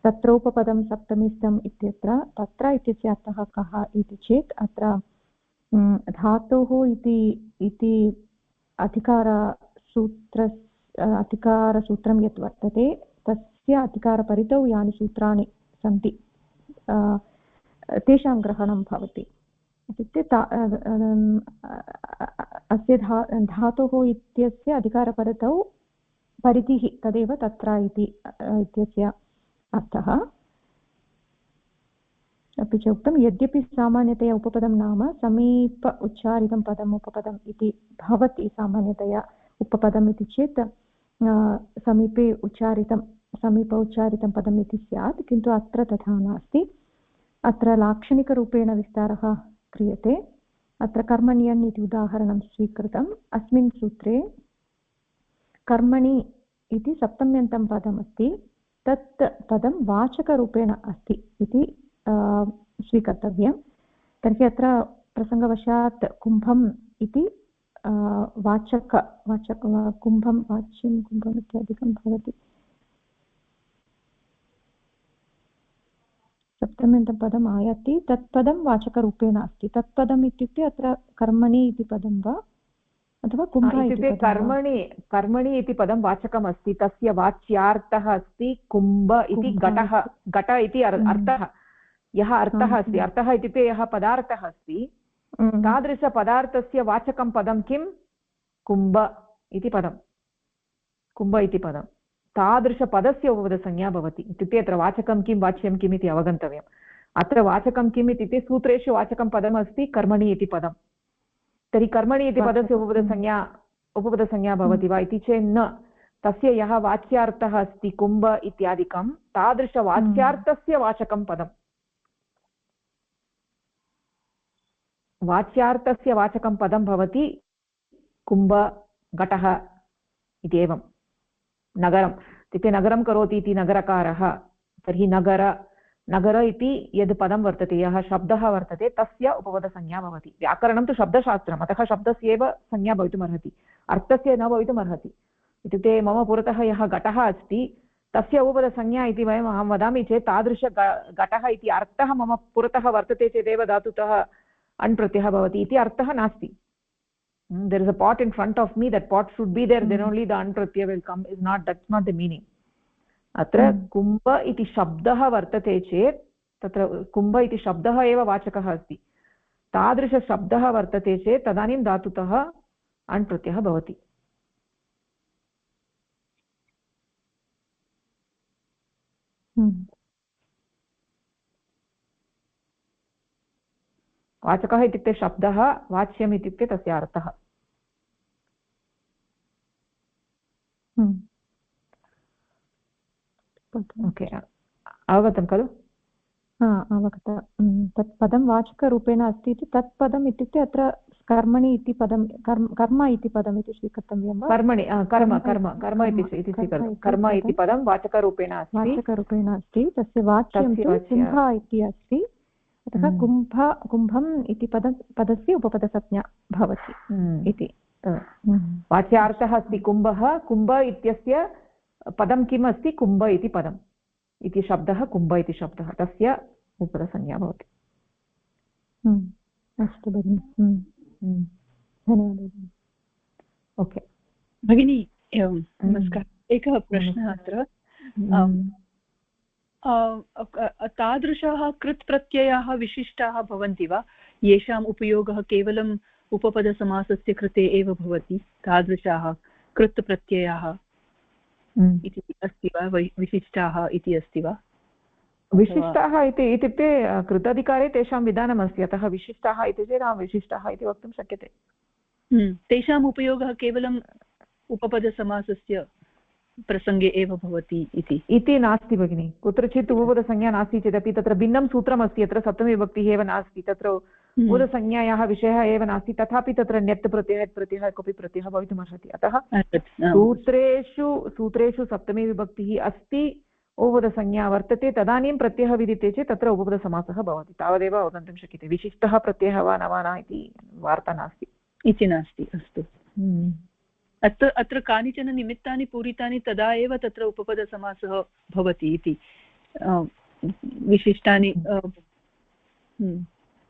तत्र उपपदं सप्तमीस्थम् इत्यत्र तत्र इत्यस्य अर्थः कः इति चेत् अत्र धातोः इति अधिकारसूत्रं यत् वर्तते तस्य अधिकारपरितौ यानि सूत्राणि सन्ति तेषां ग्रहणं भवति। इत्युक्ते अस्य धातोः इत्यस्य अधिकारपरितौ परिधिः तदेव तत्र इत्यस्य अर्थः। अपि च उक्तं यद्यपि सामान्यतया उपपदं नाम समीप उच्चारितं पदम् उपपदम् इति भवति। सामान्यतया उपपदम् इति चेत् समीपे उच्चारितं पदम् इति स्यात्, किन्तु अत्र तथा नास्ति। अत्र लाक्षणिकरूपेण विस्तारः क्रियते। अत्र कर्मण्यन् इति उदाहरणं स्वीकृतम्। अस्मिन् सूत्रे कर्मणि इति सप्तम्यन्तं पदमस्ति, तत् पदं वाचकरूपेण अस्ति इति स्वीकर्तव्यं। तर्हि अत्र प्रसङ्गवशात् कुम्भम् इति कुम्भं वाच्यं कुम्भम् इत्यादिकं भवति। सप्तम्यन्तं पदम् आयाति, तत्पदं वाचकरूपेण अस्ति। तत्पदम् इत्युक्ते अत्र कर्मणि इति पदं वा अथवा कुम्भ इति? कर्मणि इति पदं वाचकम् अस्ति, तस्य वाच्यार्थः अस्ति कुम्भ इति घटः। घट इति अर्थः, यः अर्थः अस्ति, अर्थः इत्युक्ते यः पदार्थः अस्ति, तादृशपदार्थस्य वाचकं पदं किं? कुम्भ इति पदं। कुम्भ इति पदं तादृशपदस्य उपपदसंज्ञा भवति। इत्युक्ते अत्र वाचकं किं वाच्यं किम् इति अवगन्तव्यम्। अत्र वाचकं किम् इत्युक्ते सूत्रेषु वाचकं पदमस्ति कर्मणि इति पदं। तर्हि कर्मणि इति पदस्य उपपदसंज्ञा भवति वा इति चेत् न। तस्य यः वाच्यार्थः अस्ति कुम्भ इत्यादिकं तादृशवाच्यार्थस्य वाचकं पदम्। वाच्यार्थस्य वाचकं पदं भवति कुम्भ, घटः इति। एवं नगरम् इत्युक्ते नगरं करोति इति नगरकारः। तर्हि नगर इति यद् पदं वर्तते, यः शब्दः वर्तते, तस्य उपपदसंज्ञा भवति। व्याकरणं तु शब्दशास्त्रम्, अतः शब्दस्य एव संज्ञा भवितुमर्हति, अर्थस्य न भवितुमर्हति। इत्युक्ते मम पुरतः यः घटः अस्ति तस्य उपपदसंज्ञा इति अहं वदामि चेत् तादृश घटः इति अर्थः मम पुरतः वर्तते चेदेव धातुतः अण् प्रत्ययः भवति इति अर्थः नास्ति। There is a pot in front of me, that pot should be there, then only the an pratyaya will come, is not, that's not the meaning. अत्र कुम्भ इति शब्दः वर्तते चेत् तत्र कुम्भ इति शब्दः एव वाचकः अस्ति। तादृशशब्दः वर्तते चेत् तदानीं धातुतः अण् प्रत्ययः भवति। वाचकः इत्युक्ते शब्दः, वाच्यम् इत्युक्ते तस्य अर्थः। ओके, अवगतं खलु? अवगतं। तत् पदं वाचकरूपेण अस्ति इति तत्पदम् इत्युक्ते अत्र कर्मणि इति पदं कर्म इति पदम् इति स्वीकर्तव्यं वा? कर्म इति स्वीकर्तव्यं। कर्म इति पदं वाचकरूपेण अस्ति, तस्य वाच्यं तु कुम्भ इति अस्ति। अतः कुम्भम् इति पदस्य उपपदसंज्ञा भवति इति। वाच्यार्थः अस्ति कुम्भः, कुम्भ इत्यस्य पदं किम् अस्ति? कुम्भ इति पदम्। इति शब्दः कुम्भ इति शब्दः तस्य उपपदसंज्ञा भवति। अस्तु भगिनि, धन्यवादः। ओके भगिनी, नमस्कारः। एकः प्रश्नः अत्र। तादृशाः कृत् प्रत्ययाः विशिष्टाः भवन्ति वा, येषाम् उपयोगः केवलम् उपपदसमासस्य कृते एव भवति? तादृशाः कृत् प्रत्ययाः इति अस्ति वा, विशिष्टाः इति अस्ति वा? विशिष्टाः इत्युक्ते कृताधिकारे तेषां विधानमस्ति, अतः विशिष्टाः इति चेत् विशिष्टाः इति वक्तुं शक्यते। तेषाम् उपयोगः केवलम् उपपदसमासस्य प्रसङ्गे एव भवति इति नास्ति भगिनि। कुत्रचित् उपपदसंज्ञा नास्ति चेदपि तत्र भिन्नं सूत्रमस्ति, यत्र सप्तमी विभक्तिः एव नास्ति, तत्र उपपदसंज्ञायाः विषयः एव नास्ति, तथापि तत्र ण्यत् प्रत्ययः प्रत्ययः कोऽपि प्रत्ययः भवितुमर्हति। अतः सूत्रेषु सप्तमी विभक्तिः अस्ति, उपपदसंज्ञा वर्तते, तदानीं प्रत्ययः विद्यते चेत् तत्र उपपदसमासः भवति, तावदेव अवगन्तुं शक्यते। विशिष्टः प्रत्ययः वा न वा न इति वार्ता नास्ति इति नास्ति। अस्तु, अत्र कानिचन निमित्तानि पूरितानि तदा एव तत्र उपपदसमासः भवति इति। विशिष्टानि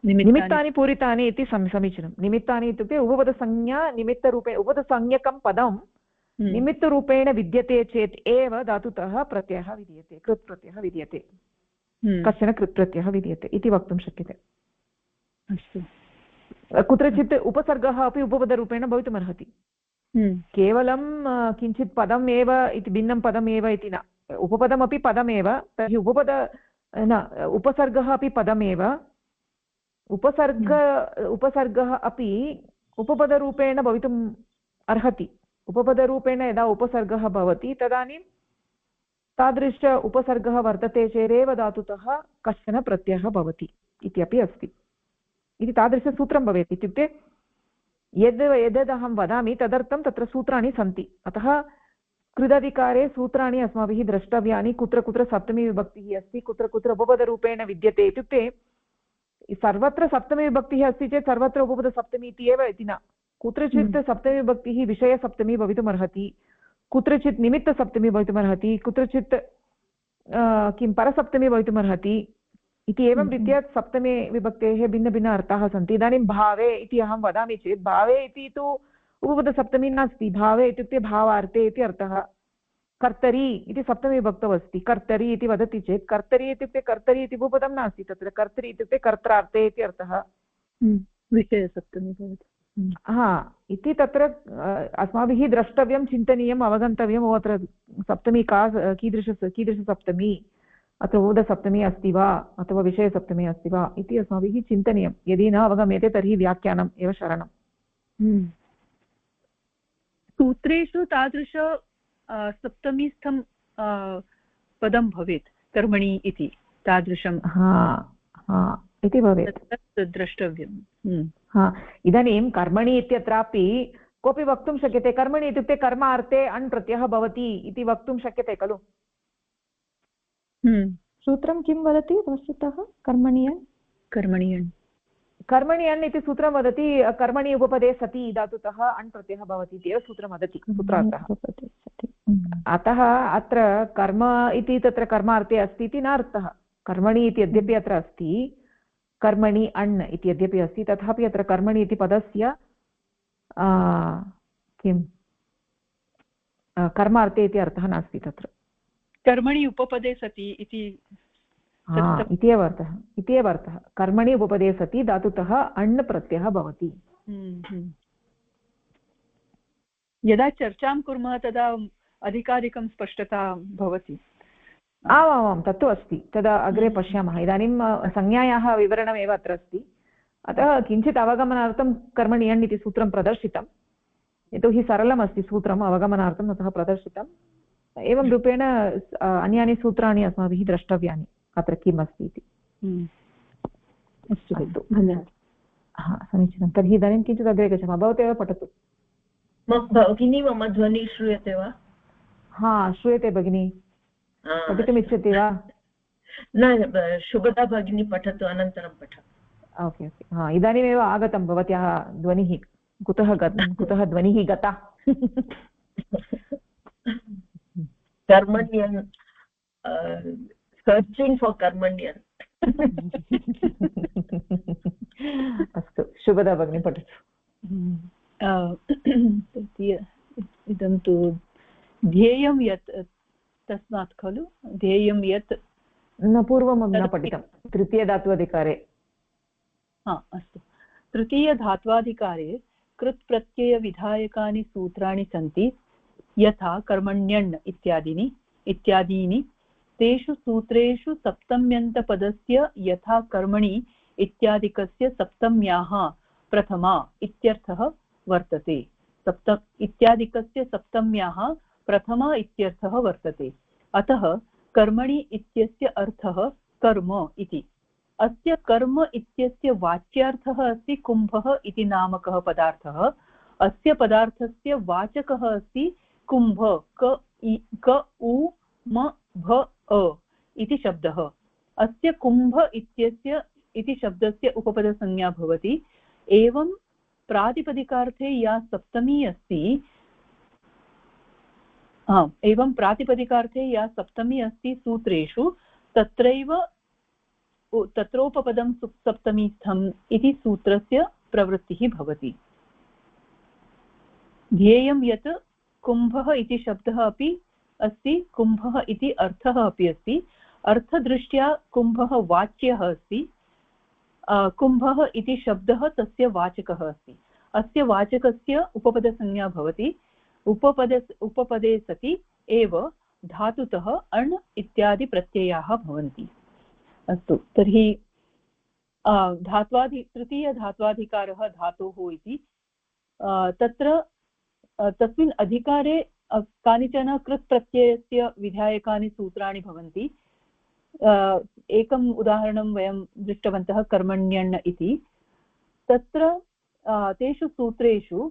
निमित्तानि पूरितानि इति समीचीनं। निमित्तानि इत्युक्ते उपपदसंज्ञा निमित्तरूपे उपपदसंज्ञकं पदं निमित्तरूपेण विद्यते चेत् एव धातुतः प्रत्ययः विधीयते, कृत् प्रत्ययः विधीयते, कश्चन कृत् प्रत्ययः विधीयते इति वक्तुं शक्यते। अस्तु, कुत्रचित् उपसर्गः अपि उपपदरूपेण भवितुमर्हति। केवलं किञ्चित् पदम् एव इति भिन्नं पदम् एव इति न, उपपदमपि पदमेव, तर्हि उपसर्गः अपि पदमेव, उपसर्गः अपि उपपदरूपेण भवितुम् अर्हति। उपपदरूपेण यदा उपसर्गः भवति तदानीं तादृश उपसर्गः वर्तते चेदेव धातुतः कश्चन प्रत्ययः भवति इत्यपि अस्ति। इति तादृशसूत्रं भवेत्, इत्युक्ते यदहं वदामि तदर्थं तत्र सूत्राणि सन्ति। अतः कृदधिकारे सूत्राणि अस्माभिः द्रष्टव्यानि, कुत्र कुत्र सप्तमी विभक्तिः अस्ति, कुत्र कुत्र उपपदरूपेण विद्यते। इत्युक्ते सर्वत्र सप्तमी विभक्तिः अस्ति चेत् सर्वत्र उपपदसप्तमी इति एव इति न। कुत्रचित् सप्तमी विभक्तिः विषयसप्तमी भवितुमर्हति, कुत्रचित् निमित्तसप्तमी भवितुमर्हति, कुत्रचित् परसप्तमी भवितुमर्हति इति एवं रीत्या सप्तमे विभक्तेः भिन्नभिन्न अर्थाः सन्ति। इदानीं भावे इति अहं वदामि चेत् भावे इति तु उपपदसप्तमी नास्ति। भावे इत्युक्ते भावार्थे इति अर्थः। कर्तरी इति सप्तमी विभक्तौ अस्ति, कर्तरी इति वदति चेत् कर्तरी इत्युक्ते कर्तरी इति उपपदं नास्ति, तत्र कर्तरी इत्युक्ते कर्त्रार्थे इति अर्थः, विषयसप्तमी भवति। इति तत्र अस्माभिः द्रष्टव्यं, चिन्तनीयम्, अवगन्तव्यम्। अत्र सप्तमी कीदृशसप्तमी, अत्र उपपदसप्तमी अस्ति वा अथवा विषयसप्तमी अस्ति वा इति अस्माभिः चिन्तनीयं। यदि न अवगम्यते तर्हि व्याख्यानम् एव शरणम्। सूत्रेषु तादृश सप्तमीस्थं पदं भवेत्, कर्मणि इति तादृशं इति भवेत्, द्रष्टव्यम्। इदानीं कर्मणि इत्यत्रापि कोऽपि वक्तुं शक्यते, कर्मणि इत्युक्ते कर्मार्थे अण् प्रत्ययः भवति इति वक्तुं शक्यते खलु। सूत्रं किं वदति वस्तुतः? कर्मणि अण् इति सूत्रं वदति, कर्मणि उपपदे सति धातुतः अण् प्रत्ययः भवति इत्येव सूत्रं वदति, सूत्रार्थः। अतः अत्र कर्म इति तत्र कर्मार्थे अस्ति इति न अर्थः। कर्मणि इति यद्यपि अत्र अस्ति, कर्मणि अण् इति यद्यपि अस्ति, तथापि अत्र कर्मणि इति पदस्य किं कर्मार्थे इति अर्थः नास्ति तत्र। कर्मणि उपपदे सति इत्येव अर्थः। कर्मणि उपपदे सति धातुतः अण् प्रत्ययः भवति। यदा चर्चां कुर्मः तदा अधिकाधिकं स्पष्टता भवति। आमां तत्तु अस्ति, तदा अग्रे पश्यामः। इदानीं संज्ञायाः विवरणमेव अत्र अस्ति, अतः किञ्चित् अवगमनार्थं कर्मणि अण् इति सूत्रं प्रदर्शितं, यतोहि सरलमस्ति सूत्रम् अवगमनार्थम्, अतः प्रदर्शितम्। एवं रूपेण अन्यानि सूत्राणि अस्माभिः द्रष्टव्यानि, अत्र किम् अस्ति इति। अस्तु, धन्यवादः। समीचीनं। तर्हि इदानीं किञ्चित् अग्रे गच्छामः। भवतेव पठतु। भगिनी, मम ध्वनिः श्रूयते वा? श्रूयते भगिनी। पठितुमिच्छति वा? न, शुभदा भगिनी पठतु, अनन्तरं पठामि। ओके। इदानीमेव आगतं भवत्याः ध्वनिः। कुतः ध्वनिः गता? कर्मण्यन् सर्चिङ्ग् फार् कर्मण्यन्। अस्तु, शुभदा भगिनी पठतु। इदं तु ध्येयं यत् तस्मात् खलु ध्येयं यत् न पूर्वं न पठितं तृतीयधात्वधिकारे। अस्तु, तृतीयधात्वाधिकारे कृत् प्रत्ययविधायकानि सूत्राणि सन्ति यथा कर्मण्यण् इत्यादीनि तेषु सूत्रेषु सप्तम्यन्तपदस्य यथा कर्मणि इत्यादिकस्य सप्तम्याः प्रथमा इत्यर्थः वर्तते। इत्यादिकस्य सप्तम्याः प्रथमा इत्यर्थः वर्तते। अतः कर्मणि इत्यस्य अर्थः कर्म इति। अस्य कर्म इत्यस्य वाच्यार्थः अस्ति कुम्भः इति नामकः पदार्थः। अस्य पदार्थस्य वाचकः अस्ति कुम्भ क उ म भ अ इति शब्दः। अस्य कुम्भ इत्यस्य इति शब्दस्य उपपदसंज्ञा भवति। एवं प्रातिपदिकार्थे या सप्तमी अस्ति अस्ति सूत्रेषु तत्रोपपदं सप्तमीस्थम् इति सूत्रस्य प्रवृत्तिः भवति। ध्येयं यत् कुम्भः इति शब्दः अपि अस्ति, कुम्भः इति अर्थः अपि अस्ति। अर्थदृष्ट्या कुम्भः वाच्यः अस्ति। कुम्भः इति शब्दः तस्य वाचकः अस्ति। अस्य वाचकस्य उपपदसंज्ञा भवति। उपपदे सति एव धातुतः अण् इत्यादि प्रत्ययाः भवन्ति। अस्तु, तर्हि तृतीयधात्वाधिकारः धातोः इति तत्र तस्मिन् अधिकारे कानिचन कृत् प्रत्ययस्य विधायकानि सूत्राणि भवन्ति। एकम् उदाहरणं वयं दृष्टवन्तः कर्मण्यण् इति। तत्र तेषु सूत्रेषु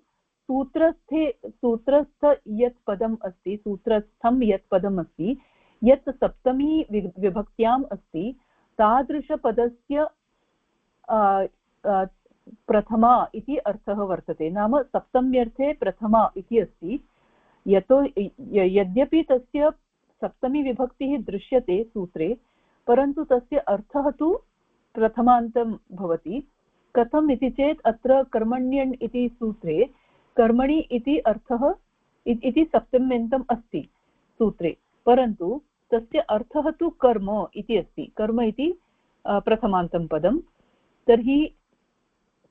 सूत्रस्थ यत् पदम् अस्ति, सूत्रस्थं यत् पदम् अस्ति, यत् सप्तमी विभक्त्याम् अस्ति, तादृशपदस्य प्रथमा इति अर्थः वर्तते। नाम सप्तम्यर्थे प्रथमा इति अस्ति। यद्यपि तस्य सप्तमी विभक्तिः दृश्यते सूत्रे, परन्तु तस्य अर्थः तु प्रथमान्तं भवति। कथम् इति चेत् अत्र कर्मण्यण् इति सूत्रे कर्मणि इति अर्थः इति सप्तम्यन्तम् अस्ति सूत्रे, परन्तु तस्य अर्थः तु कर्म इति अस्ति। कर्म इति प्रथमान्तं पदं। तर्हि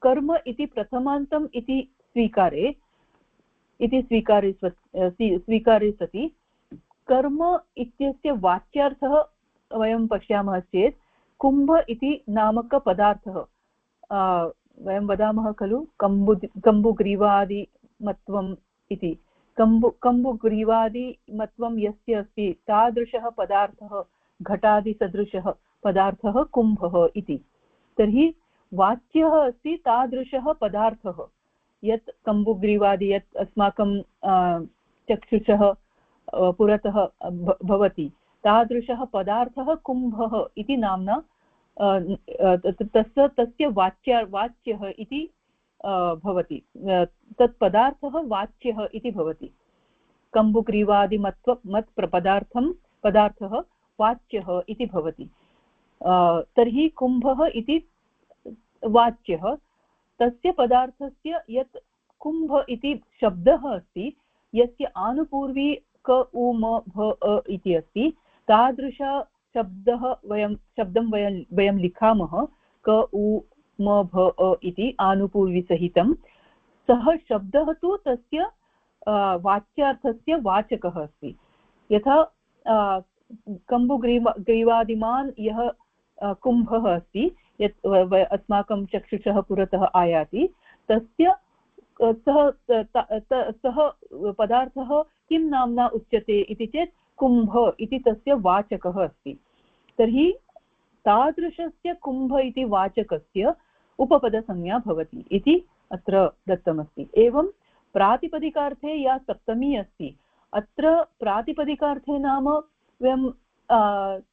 कर्म इति प्रथमान्तम् इति स्वीकारे सति कर्म इत्यस्य वाच्यार्थः वयं पश्यामः चेत् कुम्भ इति नामकपदार्थः वयं वदामः खलु कम्बुग्रीवादिमत्वम् इति। कम्बुग्रीवादिमत्वं यस्य अस्ति तादृशः पदार्थः, घटादिसदृशः पदार्थः कुम्भः इति। तर्हि वाच्यः अस्ति तादृशः पदार्थः, यत् कम्बुग्रीवादि यत् अस्माकं चक्षुषः पुरतः भवति, तादृशः पदार्थः कुम्भः इति नाम्ना तस्य वाच्यः इति भवति। तत् पदार्थः वाच्यः इति भवति। पदार्थः वाच्यः इति भवति। तर्हि कुम्भः इति वाच्यः। तस्य पदार्थस्य यत् कुम्भ इति शब्दः अस्ति, यस्य आनुपूर्वी क उ म भ अ इति अस्ति, तादृश शब्दं वयं लिखामः क उ म भ अ इति आनुपूर्विसहितं। सः शब्दः तु तस्य वाच्यार्थस्य वाचकः अस्ति। यथा कम्बुग्रीवादिमान् यः कुम्भः अस्ति, यत् अस्माकं चक्षुषः पुरतः आयाति, तस्य सः पदार्थः किं नाम्ना उच्यते इति चेत् कुम्भ इति तस्य वाचकः अस्ति। तर्हि तादृशस्य कुम्भ इति वाचकस्य उपपदसंज्ञा भवति इति अत्र दत्तमस्ति। एवं प्रातिपदिकार्थे या सप्तमी अस्ति, अत्र प्रातिपदिकार्थे नाम वयं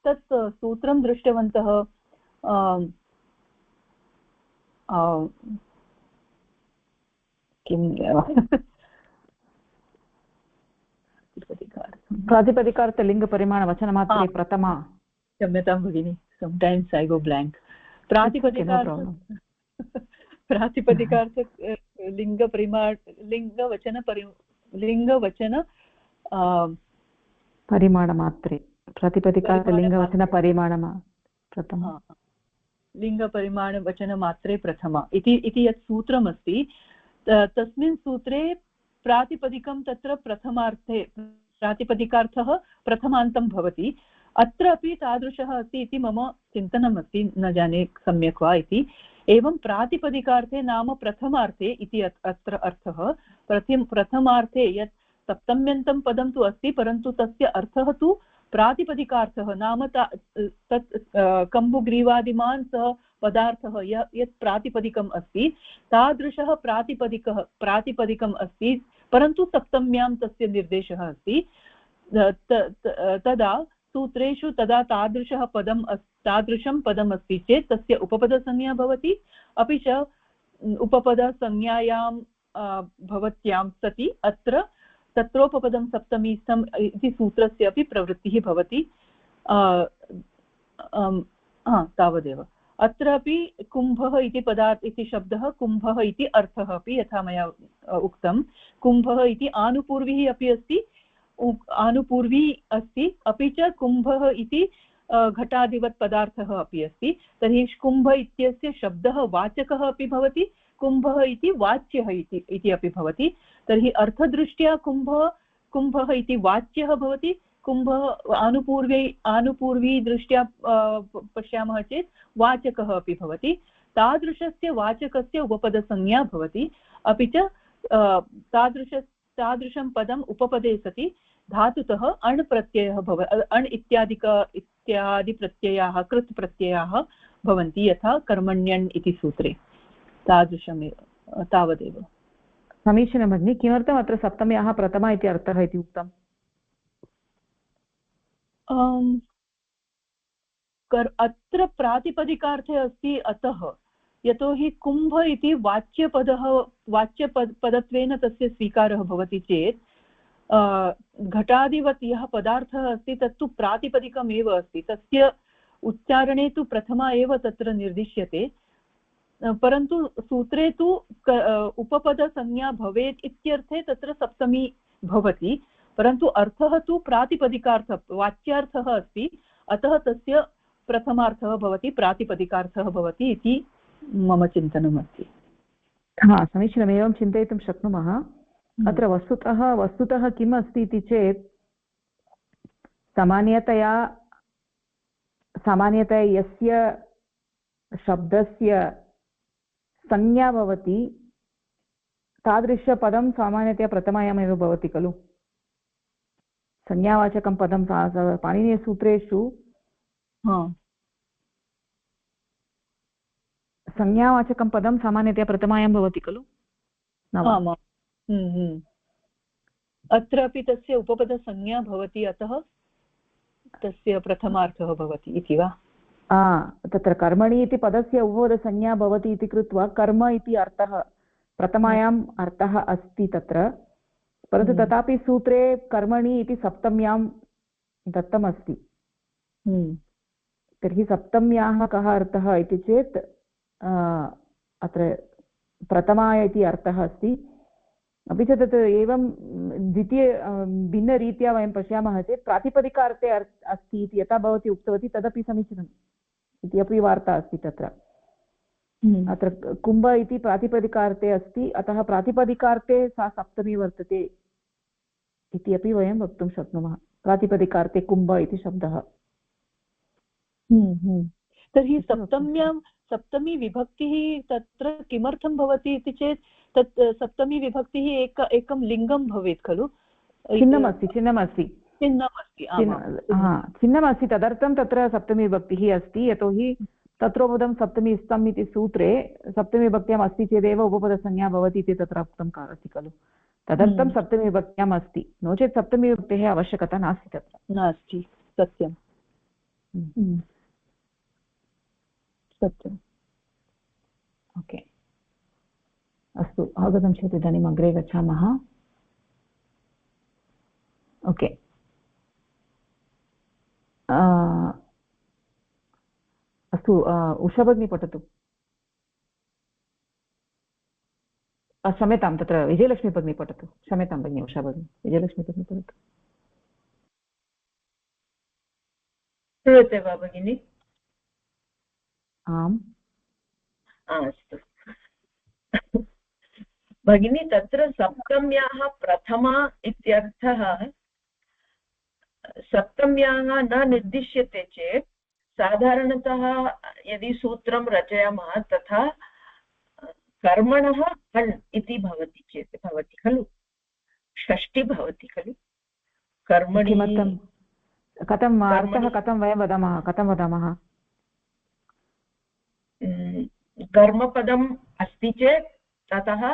तत् सूत्रं दृष्टवन्तः किं प्रातिपदिकार्थ लिङ्गपरिमाणवचनमात्रे प्रथमा क्षम्यतां भगिनि, sometimes I go blank. प्रातिपदिकार्थ लिङ्गवचन परिमाणमात्रे प्रातिपदिकार्थ लिङ्गवचन प्रथमा लिङ्गपरिमाणवचनमात्रे प्रथमा इति यत् सूत्रमस्ति तस्मिन् सूत्रे प्रातिपदिकं तत्र प्रथमार्थे प्रातिपदिकार्थः प्रथमान्तं भवति। अत्र अपि तादृशः अस्ति इति मम चिन्तनमस्ति, न जाने सम्यक् वा इति। एवं प्रातिपदिकार्थे नाम प्रथमार्थे इति अत्र अर्थः। प्रथमार्थे यत् सप्तम्यन्तं पदं तु अस्ति, परन्तु तस्य अर्थः तु प्रातिपदिकार्थः नाम तत् कम्बुग्रीवादिमान् सः पदार्थः यत् प्रातिपदिकम् अस्ति तादृशः प्रातिपदिकम् अस्ति, परन्तु सप्तम्यां तस्य निर्देशः अस्ति। तदा सूत्रेषु तदा तादृशं पदम् अस्ति चेत् तस्य उपपदसंज्ञा भवति, अपि च उपपदसंज्ञायां भवत्यां सति अत्र तत्रोपपदं सप्तमी स्तम् इति सूत्रस्य अपि प्रवृत्तिः भवति। तावदेव। अत्रापि कुम्भः इति पदार्थ इति शब्दः कुम्भः इति अर्थः अपि यथा मया उक्तं। कुम्भः इति आनुपूर्विः अपि अस्ति, आनुपूर्वी अस्ति, अपि च कुम्भः इति घटादिवत् पदार्थः अपि अस्ति। तर्हि कुम्भ इत्यस्य शब्दः वाचकः अपि भवति, कुम्भः इति वाच्यः इति अपि भवति। तर्हि अर्थदृष्ट्या कुम्भः इति वाच्यः भवति, कुम्भः आनुपूर्वी दृष्ट्या पश्यामः चेत् वाचकः अपि भवति। तादृशस्य वाचकस्य उपपदसंज्ञा भवति, अपि च तादृशं पदम् उपपदे सति धातुतः अण् प्रत्ययः अण् इत्यादि प्रत्ययाः कृत् प्रत्ययाः भवन्ति, यथा कर्मण्यण् इति सूत्रे। तादृशमेव, तावदेव। समीचीनं भगिनि। किमर्थम् अत्र सप्तम्याः प्रथमा इति अर्थः इति उक्तम्? अत्र प्रातिपदिकार्थे अस्ति, अतः यतोहि कुम्भ इति वाच्यपदत्वेन तस्य स्वीकारः भवति चेत् घटादिवत् यः पदार्थः अस्ति तत्तु प्रातिपदिकमेव अस्ति, तस्य उच्चारणे तु प्रथमा एव तत्र निर्दिश्यते। परन्तु सूत्रे तु उपपदसंज्ञा भवेत् इत्यर्थे तत्र सप्तमी भवति, परन्तु अर्थः तु प्रातिपदिकार्थः वाच्यार्थः अस्ति, अतः तस्य प्रथमार्थः भवति, प्रातिपदिकार्थः भवति इति मम चिन्तनमस्ति। समीचीनम्, एवं चिन्तयितुं शक्नुमः। अत्र वस्तुतः किम् अस्ति इति चेत् सामान्यतया यस्य शब्दस्य संज्ञा भवति तादृशपदं सामान्यतया प्रथमायामेव भवति खलु। संज्ञावाचकं पदं पाणिनीयसूत्रेषु संज्ञावाचकं पदं सामान्यतया प्रथमायां भवति खलु। अत्रापि तस्य उपपदसंज्ञा भवति, अतः तस्य प्रथमार्थः भवति इति वा? तत्र कर्मणि इति पदस्य उपपदसंज्ञा भवति इति कृत्वा कर्म इति अर्थः प्रथमायाम् अर्थः अस्ति तत्र, परन्तु तथापि सूत्रे कर्मणि इति सप्तम्यां दत्तमस्ति। तर्हि सप्तम्याः कः अर्थः इति चेत् अत्र प्रथमा इति अर्थः अस्ति। अपि च तत् एवं भिन्नरीत्या वयं पश्यामः चेत् प्रातिपदिकार्थे अस्ति इति यथा भवती उक्तवती तदपि समीचीनम् इति अपि वार्ता अस्ति तत्र। अत्र कुम्भ इति प्रातिपदिकार्थे अस्ति, अतः प्रातिपदिकार्थे सा सप्तमी वर्तते इति अपि वयं वक्तुं शक्नुमः। प्रातिपदिकार्थे कुम्भ इति शब्दः। तर्हि सप्तमी विभक्तिः तत्र किमर्थं भवति इति चेत् तत् सप्तमी विभक्तिः एकं लिङ्गं भवेत् खलु। चिह्नमस्ति, तदर्थं तत्र सप्तमी विभक्तिः अस्ति। यतोहि तत्रोपदं सप्तमी स्तम् इति सूत्रे सप्तमी विभक्त्याम् अस्ति चेदेव उपपदसंज्ञा भवति इति तत्र उक्तं अस्ति खलु। तदर्थं सप्तमी विभक्त्याम् अस्ति, नो चेत् सप्तमी विभक्तेः आवश्यकता नास्ति तत्र। नास्ति, सत्यं सत्यम्। ओके, अस्तु, अवगतं चेत् इदानीम् अग्रे गच्छामः। ओके, अस्तु उषा भगिनी पठतु। क्षम्यतां तत्र विजयलक्ष्मी भगिनी पठतु। क्षम्यतां भगिनी उषा भगिनी, विजयलक्ष्मी भगिनी पठतु। श्रूयते वा भगिनि? आम् अस्तु भगिनी, तत्र सप्तम्याः प्रथमा इत्यर्थः सप्तम्याः न निर्दिश्यते चेत् साधारणतः यदि सूत्रं रचयामः तथा कर्मणः हण् इति भवति चेत् भवति खलु, षष्ठी भवति खलु कर्मणि। कथम् अर्थः कथं वयं वदामः, कथं वदामः? कर्मपदम् अस्ति चेत् ततः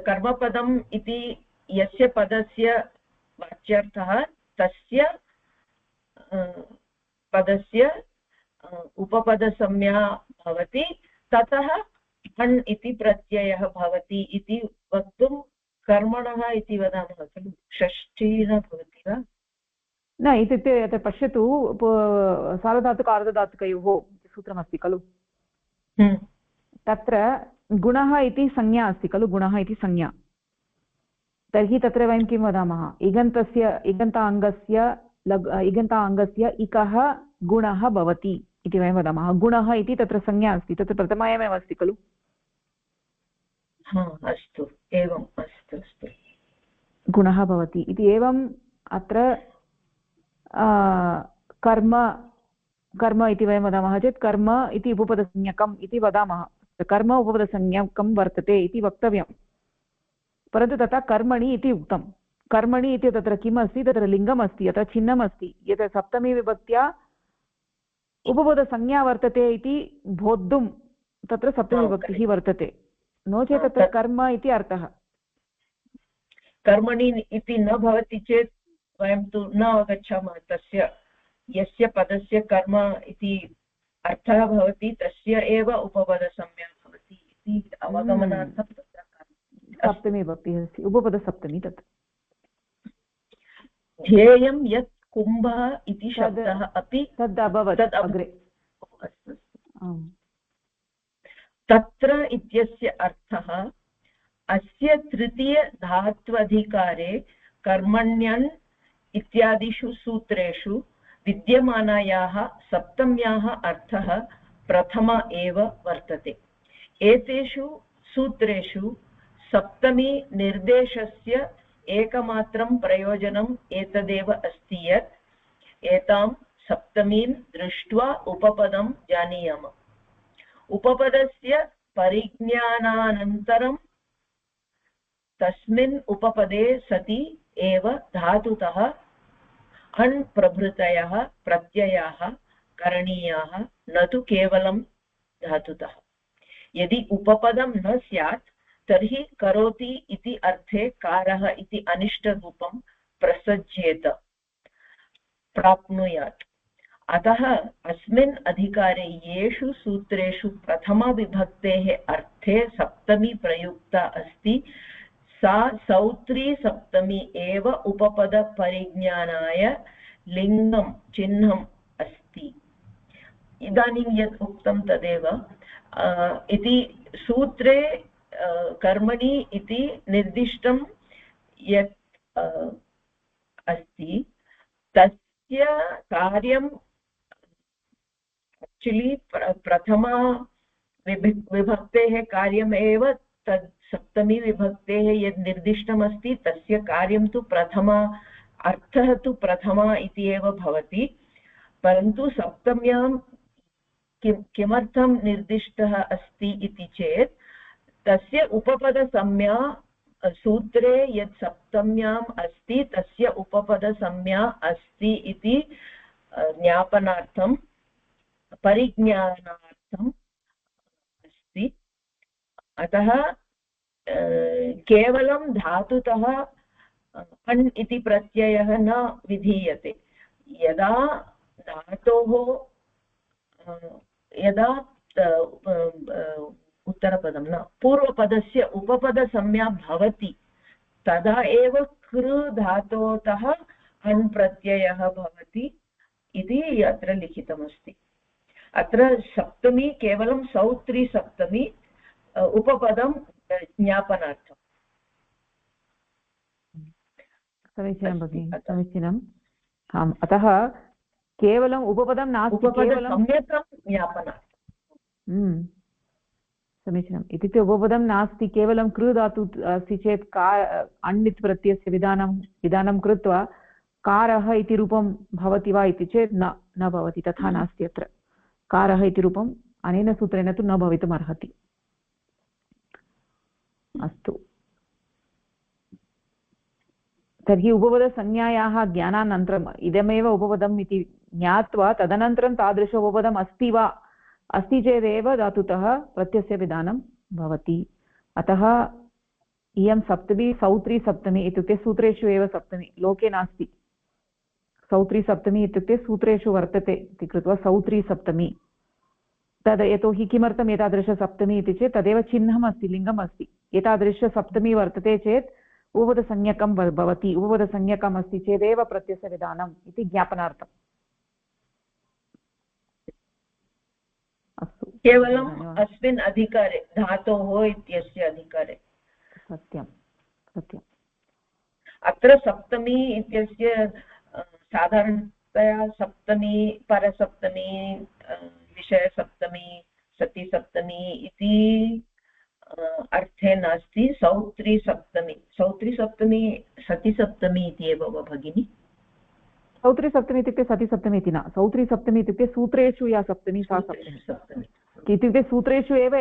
कर्मपदम् इति यस्य पदस्य वाच्यर्थः तस्य पदस्य उपपदसंज्ञा भवति, ततः हण् इति प्रत्ययः भवति इति वक्तुं कर्मणः इति वदामः खलु। षष्ठी न भवति वा? न, इत्युक्ते अत्र पश्यतु, सार्वधातुक आर्धधातुकयोः सूत्रमस्ति खलु, तत्र गुणः इति संज्ञा अस्ति खलु, गुणः इति संज्ञा। तर्हि तत्र वयं किं वदामः? इगन्ताङ्गस्य इकः गुणः भवति इति वयं वदामः। गुणः इति तत्र संज्ञा अस्ति, तत्र प्रथमायामेव अस्ति खलु। अस्तु, एवम्, अस्तु अस्तु, गुणः भवति इति। एवम् अत्र कर्म इति वयं वदामः चेत् कर्म इति उपपदसंज्ञकम् इति वदामः। कर्म उपपदसंज्ञकं वर्तते इति वक्तव्यं, परन्तु तथा कर्मणि इति उक्तं। कर्मणि इति तत्र किम् अस्ति? तत्र लिङ्गम् अस्ति, अत्र चिह्नम् अस्ति। यत् सप्तमी विभक्त्या उपपदसंज्ञा वर्तते इति बोद्धुं तत्र सप्तमी विभक्तिः वर्तते, नो चेत् तत्र कर्म इति अर्थः। कर्मणि इति न भवति चेत् वयं तु न अवगच्छामः तस्य यस्य पदस्य कर्म इति अर्थः भवति तस्य एव उपपदसंज्ञा भवति इति अवगमनार्थं तत्र सप्तमी विभक्तिः अस्ति, उपपदसप्तमी। तत् ध्येयं यत् कुम्भः इति शब्दः अपि तद् अभवत् अग्रे। तत्र इत्यस्य अर्थः अस्य तृतीयधात्वधिकारे कर्मण्यन् इत्यादिषु सूत्रेषु विद्यमानायाः सप्तम्याः अर्थः प्रथम एव वर्तते। एतेषु सूत्रेषु सप्तमी निर्देशस्य एकमात्रं प्रयोजनम् एतदेव अस्ति यत् एतां सप्तमीं दृष्ट्वा उपपदं जानीयाम। उपपदस्य परिज्ञानानन्तरं तस्मिन् उपपदे सति एव धातुतः अण् प्रभृतयः प्रत्ययाः करणीयाः, न तु केवलं धातुतः। यदि उपपदं न स्यात् तर्हि करोति इति अर्थे कारः इति अनिष्टरूपं प्रसज्येत, प्राप्नुयात्। अतः अस्मिन् अधिकारे येषु सूत्रेषु प्रथमविभक्तेः अर्थे सप्तमी प्रयुक्ता अस्ति सा सौत्री सप्तमी एव उपपदपरिज्ञानाय लिङ्गं चिह्नम् अस्ति। इदानीं यत् उक्तं तदेव इति सूत्रे कर्मणि इति निर्दिष्टं यत् अस्ति तस्य कार्यं एक्चुअली प्रथमा विभक्तेः कार्यमेव तद् सप्तमी विभक्तेः यद् निर्दिष्टमस्ति तस्य कार्यं तु प्रथमा, अर्थः तु प्रथमा इति एव भवति, परन्तु सप्तम्यां किमर्थं निर्दिष्टः अस्ति इति चेत् तस्य उपपदसंज्ञा सूत्रे यत् सप्तम्याम् अस्ति तस्य उपपदसंज्ञा अस्ति इति ज्ञापनार्थं परिज्ञानार्थम् अस्ति। अतः केवलं धातुतः अण् इति प्रत्ययः न विधीयते। यदा धातोः यदा उत्तरपदं न पूर्वपदस्य उपपदसंज्ञा भवति तदा एव कृ धातोतः अण् प्रत्ययः भवति इति अत्र लिखितमस्ति। अत्र सप्तमी केवलं सौत्री सप्तमी उपपदं ज्ञापनार्थम्। समीचीनं भगिनि, समीचीनम्। आम्, अतः केवलम् उपपदं नास्ति, सम्यक् ज्ञापनार्थम्। समीचीनम्। इत्युक्ते उपपदं नास्ति, केवलं कृ धातु अस्ति चेत् का अण् प्रत्ययस्य विधानं कृत्वा कारः इति रूपं भवति वा इति चेत् न भवति, तथा नास्ति। अत्र कारः इति रूपम् अनेन सूत्रेण तु न भवितुम् अर्हति। अस्तु, तर्हि उपपदसंज्ञायाः ज्ञानानन्तरम् इदमेव उपपदम् इति ज्ञात्वा तदनन्तरं तादृश उपपदम् अस्ति वा, अस्ति चेदेव धातुतः प्रत्ययस्य विधानं भवति। अतः इयं सप्तमी सौत्री सप्तमी इत्युक्ते सूत्रेषु एव सप्तमी, लोके नास्ति। सौत्री सप्तमी इत्युक्ते सूत्रेषु वर्तते इति कृत्वा सौत्री सप्तमी। तद् यतोहि किमर्थम् एतादृशसप्तमी इति चेत् तदेव चिह्नम् अस्ति, लिङ्गम् अस्ति। एतादृशसप्तमी वर्तते चेत् उपपदसंज्ञकं भवति, उपपदसंज्ञकम् अस्ति चेदेव प्रत्ययस्य विधानम् इति ज्ञापनार्थम्। अस्तु, केवलम् अस्मिन् अधिकारे धातोः इत्यस्य अधिकारे। सत्यं सत्यम्। अत्र सप्तमी इत्यस्य साधारणतया सप्तमी परसप्तमी विषयसप्तमी सतिसप्तमी इति अर्थे नास्ति। सौत्री सप्तमी, सौत्री सप्तमी सतिसप्तमी इति एव वा भगिनि? सौत्री सप्तमी इत्युक्ते सतिसप्तमी इति न, सौत्री सप्तमी इत्युक्ते सूत्रेषु या सप्तमी सा सप्तमी इत्युक्ते सूत्रेषु एव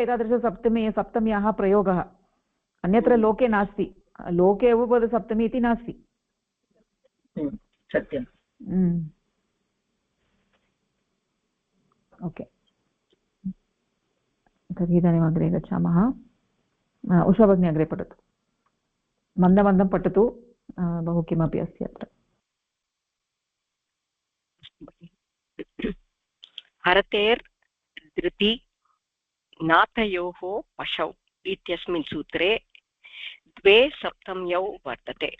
सप्तम्याः प्रयोगः, अन्यत्र लोके नास्ति। लोके उपपदसप्तमी इति नास्ति। सत्यम्। ओके, तर्हि इदानीम् अग्रे गच्छामः। उषा भगिनी अग्रे पठतु, मन्दमन्दं पठतु, बहु किमपि अस्ति अत्र। हरतेर् धृति नातयोः पशौ इत्यस्मिन् सूत्रे द्वे सप्तम्यौ वर्तते।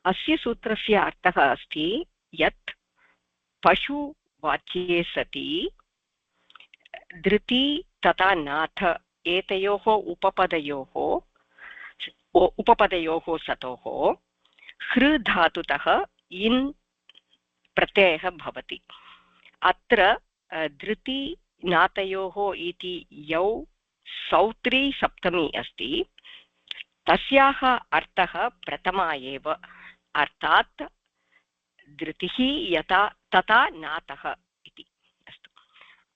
अस्य सूत्रस्य अर्थः अस्ति यत् पशुवाच्ये सति धृति तथा नाथ एतयोः उपपदयोः सतोः हृ धातुतः इन् प्रत्ययः भवति। अत्र धृति नातयोः इति यौ सौत्री सप्तमी अस्ति, तस्याः अर्थः प्रथमा एव, अर्थात् धृतिः यथा तथा नातः इति। अस्तु,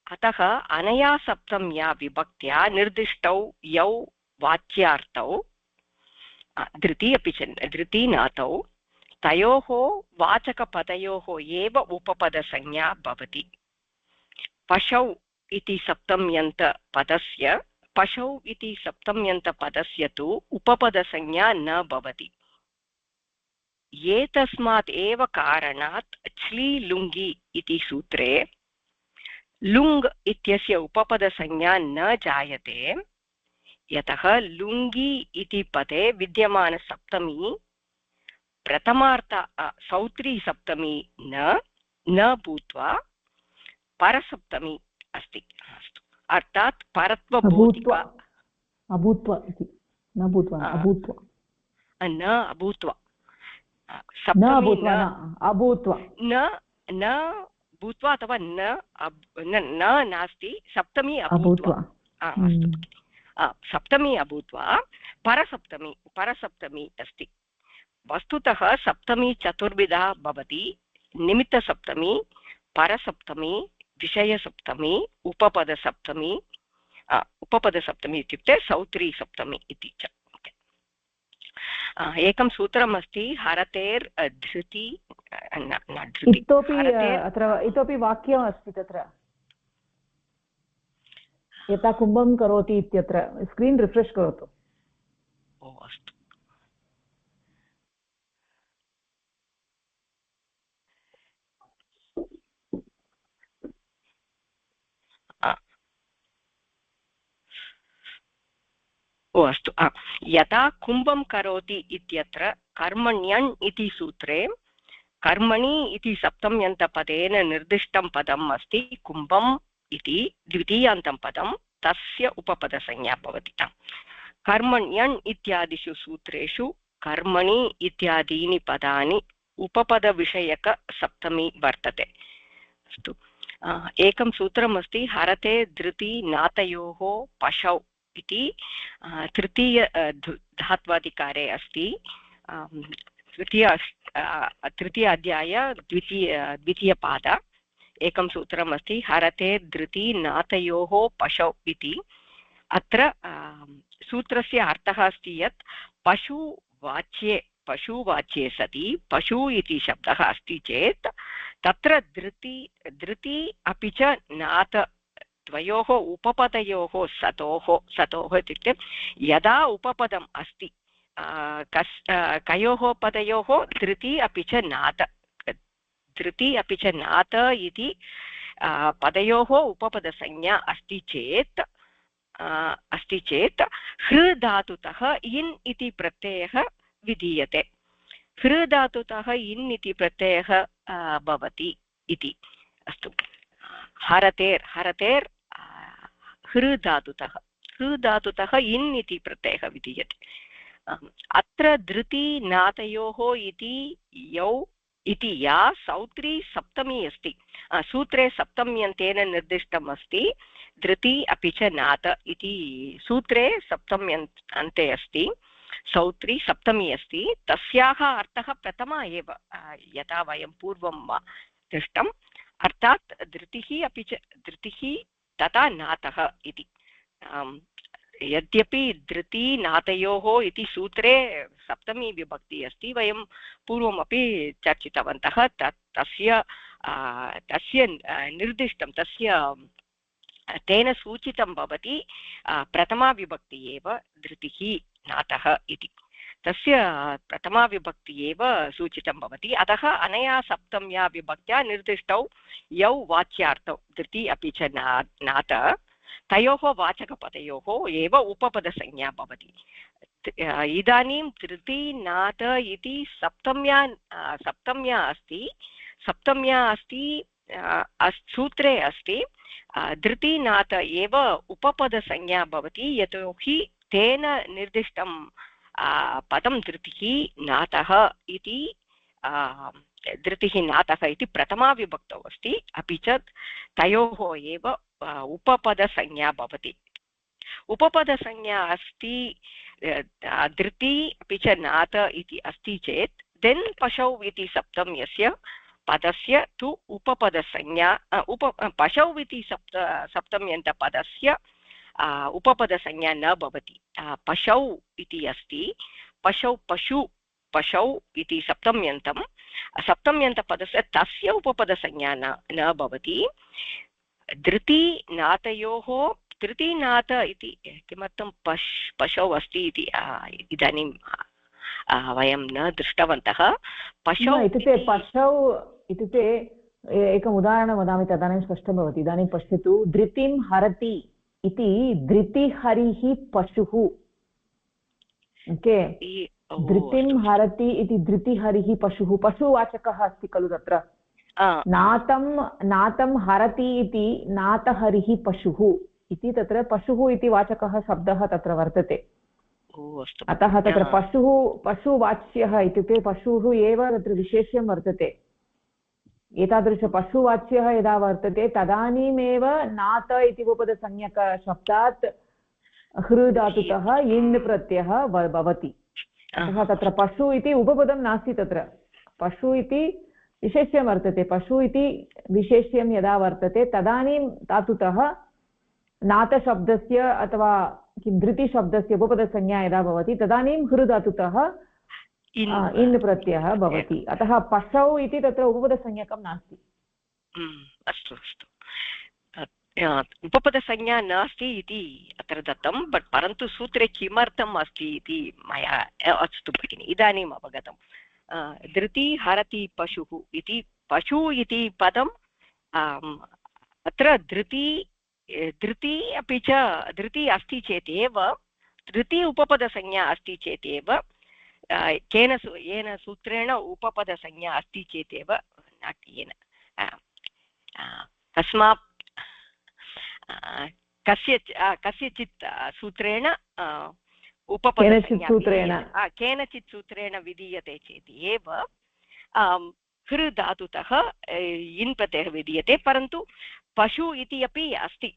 अतः अनया सप्तम्या विभक्त्या निर्दिष्टौ यौ वाच्यार्थौ धृति अपि च धृति नातौ तयोः वाचकपदयोः एव उपपदसंज्ञा भवति। पशौ इति सप्तम्यन्तपदस्य तु उपपदसंज्ञा न भवति। एतस्मात् एव कारणात् च्लि लुङ्गि इति सूत्रे लुङ् इत्यस्य उपपदसंज्ञा न जायते, यतः लुङ्गि इति पदे विद्यमानसप्तमी प्रथमार्थ सौत्री सप्तमी न भूत्वा परसप्तमी अस्ति। अर्थात् परत्वबोधिका अभूत्वा इति न भूत्वा अभूत्वा न अभूत्वा न भूत्वा अथवा न नास्ति, सप्तमी अभूत्वा सप्तमी अभूत्वा परसप्तमी अस्ति। वस्तुतः सप्तमी चतुर्विधा भवति। निमित्तसप्तमी, परसप्तमी, विषयसप्तमी, उपपदसप्तमी इत्युक्ते सौत्री सप्तमी इति च। एकं सूत्रम् अस्ति, हरतेर् धृति इतोपि वाक्यम् अस्ति तत्र, यथा कुम्भं करोति इत्यत्र। स्क्रीन् रिफ्रेश् करोतु। ओ अस्तु। अस्तु, यदा कुम्भं करोति इत्यत्र कर्मण्यण् इति सूत्रे कर्मणि इति सप्तम्यन्तपदेन निर्दिष्टं पदम् अस्ति कुम्भम् इति द्वितीयान्तं पदं तस्य उपपदसंज्ञा भवति। कर्मण्यण् इत्यादिषु सूत्रेषु कर्मणि इत्यादीनि पदानि उपपदविषयकसप्तमी वर्तते। अस्तु, एकं सूत्रमस्ति हरते धृति नातयोः पशौ इति तृतीय धात्वादिकारे अस्ति। तृतीय अध्याय द्वितीयपाद एकं सूत्रमस्ति हरते धृति नातयोः पशौ इति। अत्र सूत्रस्य अर्थः अस्ति यत् पशुवाच्ये सति पशु इति शब्दः अस्ति चेत् तत्र धृति अपि च नात द्वयोः उपपदयोः सतोः इत्युक्ते यदा उपपदम् अस्ति कयोः पदयोः धृति अपि च नात इति पदयोः उपपदसंज्ञा अस्ति चेत् हृ धातुतः इन् इति प्रत्ययः विधीयते। हृ धातुतः इन् इति प्रत्ययः भवति इति। अस्तु, हरतेर् हृ धातुतः इन् इति प्रत्ययः विधीयते। अत्र धृति नातयोः इति या सौत्री सप्तमी अस्ति, सूत्रे सप्तम्यन्तेन निर्दिष्टम् अस्ति। धृति अपि च नात इति सूत्रे सप्तम्यन्ते अस्ति, सौत्री सप्तमी अस्ति। तस्याः अर्थः प्रथमा एव यथा वयं पूर्वं दृष्टम्, अर्थात् धृतिः तथा नातः इति। यद्यपि धृति नातयोः इति सूत्रे सप्तमी विभक्ति अस्ति, वयं पूर्वमपि चर्चितवन्तः। तस्य निर्दिष्टं तेन सूचितं भवति प्रथमा विभक्ति एव धृतिः नातः इति। तस्य प्रथमा विभक्ति एव सूचितं भवति। अतः अनया सप्तम्या विभक्त्या निर्दिष्टौ यौ वाच्यार्थौ धृति अपि च नात तयोः वाचकपदयोः एव उपपदसंज्ञा भवति। इदानीं धृति नात इति सप्तम्या अस्ति सूत्रे अस्ति। धृति नात एव उपपदसंज्ञा भवति, यतोहि तेन निर्दिष्टं पदं धृतिः नातः इति प्रथमा विभक्तौ अस्ति। अपि च तयोः एव उपपदसंज्ञा भवति। उपपदसंज्ञा अस्ति धृति अपि च नात इति अस्ति चेत् देन् पशौ इति सप्तम्यस्य पदस्य तु उपपदसंज्ञा पशौ इति सप्तम्यन्तपदस्य उपपदसंज्ञा न भवति। पशौ इति अस्ति, पशौ इति सप्तम्यन्तपदस्य तस्य उपपदसंज्ञा न भवति। धृति नात इति किमर्थं पशौ अस्ति इति इदानीं वयं न दृष्टवन्तः। पशौ इत्युक्ते एकम् उदाहरणं वदामि, तदानीं स्पष्टं भवति। इदानीं पश्यतु, धृतिं हरति इति धृतिहरिः पशुः। ओके, धृतिं हरति इति धृतिहरिः पशुः, पशुवाचकः अस्ति खलु तत्र। नातं हरति इति नातहरिः पशुः इति तत्र पशुः इति वाचकः शब्दः तत्र वर्तते। अतः तत्र पशुवाच्यः इत्युक्ते पशुः एव तत्र विशेष्यं वर्तते। एतादृशपशुवाच्यः यदा वर्तते तदानीमेव नात इति उपपदसंज्ञकशब्दात् हृ धातुतः इन् प्रत्ययः भवति। अतः तत्र पशु इति उपपदं नास्ति, तत्र पशु इति विशेष्यं वर्तते। पशु इति विशेष्यं यदा वर्तते तदानीं धातुतः नातशब्दस्य अथवा धृतिशब्दस्य उपपदसंज्ञा यदा भवति तदानीं हृ धातुतः इन् प्रत्ययः भवति। अतः पशौ इति तत्र उपपदसंज्ञकं नास्ति। अस्तु अस्तु, उपपदसंज्ञा नास्ति इति अत्र दत्तं, बट् परन्तु सूत्रे किमर्थम् अस्ति इति मया अस्तु भगिनि इदानीम् अवगतं। धृति हरति पशुः इति पशु इति पदम् अत्र धृति अपि च धृति अस्ति चेत् एव, धृति उपपदसंज्ञा अस्ति चेत् एव येन सूत्रेण उपपदसंज्ञा अस्ति चेदेव येन तस्मात् कस्यचित् सूत्रेण उपपदसंज्ञा केनचित् सूत्रेण विधीयते चेत् एव हृ धातुतः इन् प्रत्ययः विधीयते। परन्तु पशु इति अपि अस्ति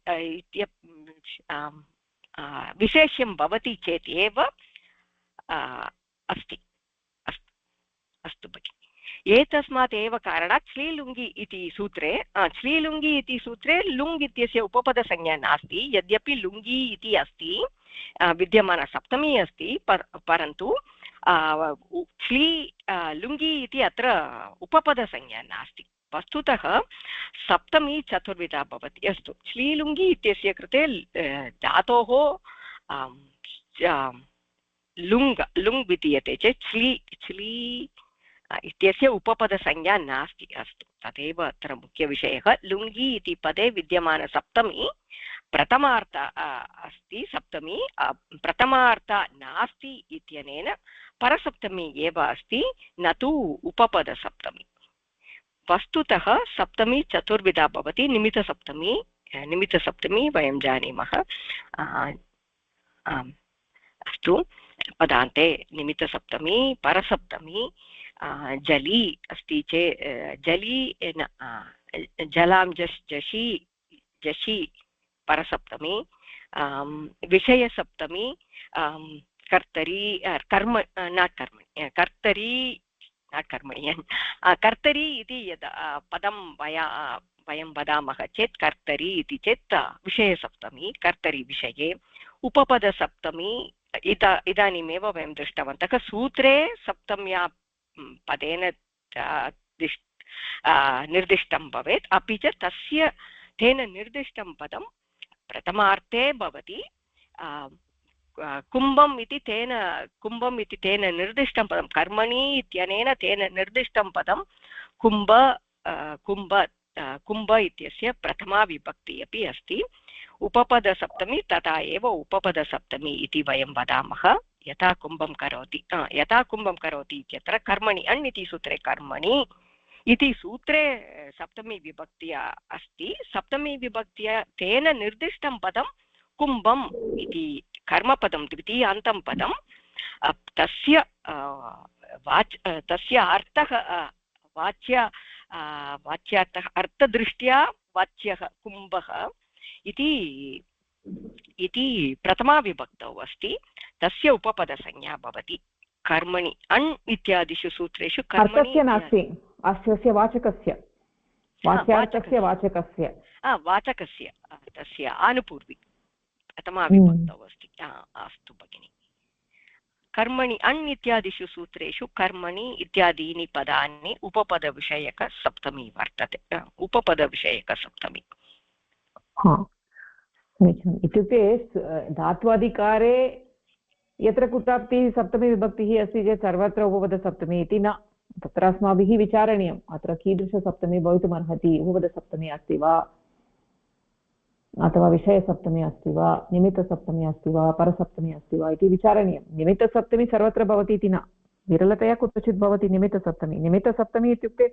विशेष्यं भवति चेत् एव अस्ति। अस्तु भगिनि, एतस्मात् एव कारणात् श्रीलुङ्गि इति सूत्रे श्रीलुङ्गि इति सूत्रे लुङ् इत्यस्य उपपदसंज्ञा नास्ति। यद्यपि लुङ्गि इति अस्ति, विद्यमान सप्तमी अस्ति, परन्तु लुङ्गि इति अत्र उपपदसंज्ञा नास्ति। वस्तुतः सप्तमी चतुर्विधा भवति। अस्तु, श्रीलुङ्गि इत्यस्य कृते धातोः लुङ् विधीयते चेत् श्ली इत्यस्य उपपदसंज्ञा नास्ति। अस्तु, तदेव अत्र मुख्यविषयः। लुङ्गि इति पदे विद्यमानसप्तमी प्रथमार्थ अस्ति, सप्तमी प्रथमार्थ नास्ति इत्यनेन परसप्तमी एव अस्ति, न तु उपपदसप्तमी। वस्तुतः सप्तमी चतुर्विधा भवति। निमित्तसप्तमी वयं जानीमः। अस्तु, पदान्ते निमित्तसप्तमी, परसप्तमी, जली अस्ति चेत् जली जलां जशी जशी परसप्तमी, विषयसप्तमी, कर्तरी कर्म नाट् कर्मणि कर्तरी नाट् कर्मणि कर्तरी इति यद् पदं वयं वदामः चेत् कर्तरी इति चेत् विषयसप्तमी, कर्तरी विषये। उपपदसप्तमी इदानीमेव वयं दृष्टवन्तः। सूत्रे सप्तम्या पदेन निर्दिष्टं भवेत्, अपि च तेन निर्दिष्टं पदं प्रथमार्थे भवति। कुम्भम् इति तेन निर्दिष्टं पदं, कर्मणि इत्यनेन तेन निर्दिष्टं पदं कुम्भ इत्यस्य प्रथमा विभक्ति अपि अस्ति। उपपदसप्तमी तथा एव उपपदसप्तमी इति वयं वदामः। यथा कुम्भं करोति इत्यत्र कर्मणि अण् इति सूत्रे कर्मणि इति सूत्रे सप्तमी विभक्त्या अस्ति। सप्तमी विभक्त्या तेन निर्दिष्टं पदं कुम्भम् इति कर्मपदं, द्वितीयान्तं पदं। तस्य अर्थः वाच्यार्थः अर्थदृष्ट्या वाच्यः कुम्भः इति प्रथमा विभक्तौ अस्ति। तस्य उपपदसंज्ञा भवति। कर्मणि अण् इत्यादिषु सूत्रेषु अर्थस्य नास्ति, अस्य वाचकस्य वाचकस्य तस्य आनुपूर्वी प्रथमा विभक्तौ अस्ति। अस्तु भगिनि, कर्मणि अण् इत्यादिषु सूत्रेषु कर्मणि इत्यादीनि पदानि उपपदविषयकसप्तमी वर्तते। उपपदविषयकसप्तमी इत्युक्ते धात्वाधिकारे यत्र कुत्रापि सप्तमी विभक्तिः अस्ति चेत् सर्वत्र उपपदसप्तमी इति न। तत्र अस्माभिः विचारणीयम्, अत्र कीदृशसप्तमी भवितुमर्हति। उपपदसप्तमी अस्ति वा अथवा विषयसप्तमी अस्ति वा, निमित्तसप्तमी अस्ति वा, परसप्तमी अस्ति वा इति विचारणीयं। निमित्तसप्तमी सर्वत्र भवति इति न, विरलतया कुत्रचित् भवति निमित्तसप्तमी। निमित्तसप्तमी इत्युक्ते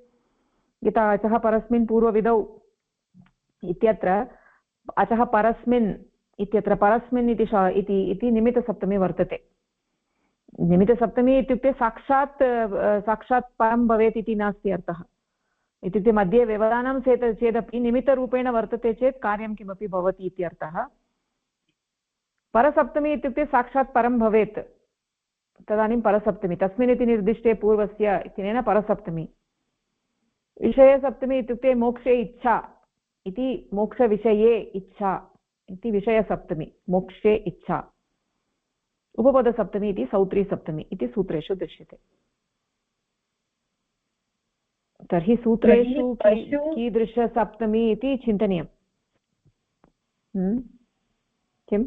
यथा अचः परस्मिन् पूर्वविधौ इत्यत्र अचः परस्मिन् इत्यत्र परस्मिन् इति निमित्तसप्तमी वर्तते। निमित्तसप्तमी इत्युक्ते साक्षात् परं भवेत् इति नास्ति अर्थः। इत्युक्ते मध्ये व्यवधानं चेदपि निमित्तरूपेण वर्तते चेत् कार्यं किमपि भवति इत्यर्थः। परसप्तमी इत्युक्ते साक्षात् परं भवेत्, तदानीं परसप्तमी। तस्मिन् इति निर्दिष्टे पूर्वस्य इत्यनेन परसप्तमी। विषयसप्तमी इत्युक्ते मोक्षे इच्छा इति, मोक्षविषये इच्छा इति विषयसप्तमी, मोक्षे इच्छा। उपपदसप्तमी इति सौत्रीसप्तमी इति सूत्रेषु दृश्यते। तर्हि सूत्रेषु कीदृशसप्तमी इति चिन्तनीयम्। किं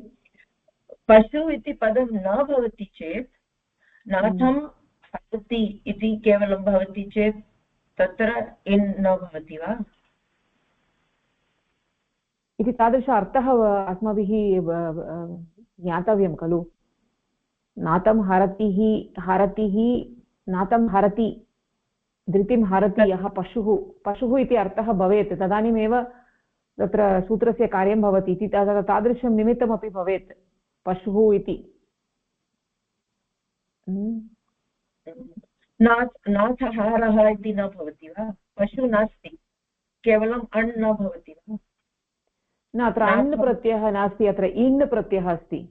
पशु इति पदं न भवति चेत्, नाथं पतति इति केवलं भवति चेत् तत्र इन् न भवति वा इति तादृश अर्थः अस्माभिः ज्ञातव्यं खलु। नातं हरतिः नातं हरति धृतिं हरति यः पशुः इति अर्थः भवेत् तदानीमेव तत्र सूत्रस्य कार्यं भवति इति तादृशं निमित्तमपि भवेत् पशुः इति नाथहारः इति न भवति वा पशु नास्ति केवलम् अण् न भवति वा न अत्र अण् प्रत्ययः नास्ति अत्र इण् प्रत्ययः अस्ति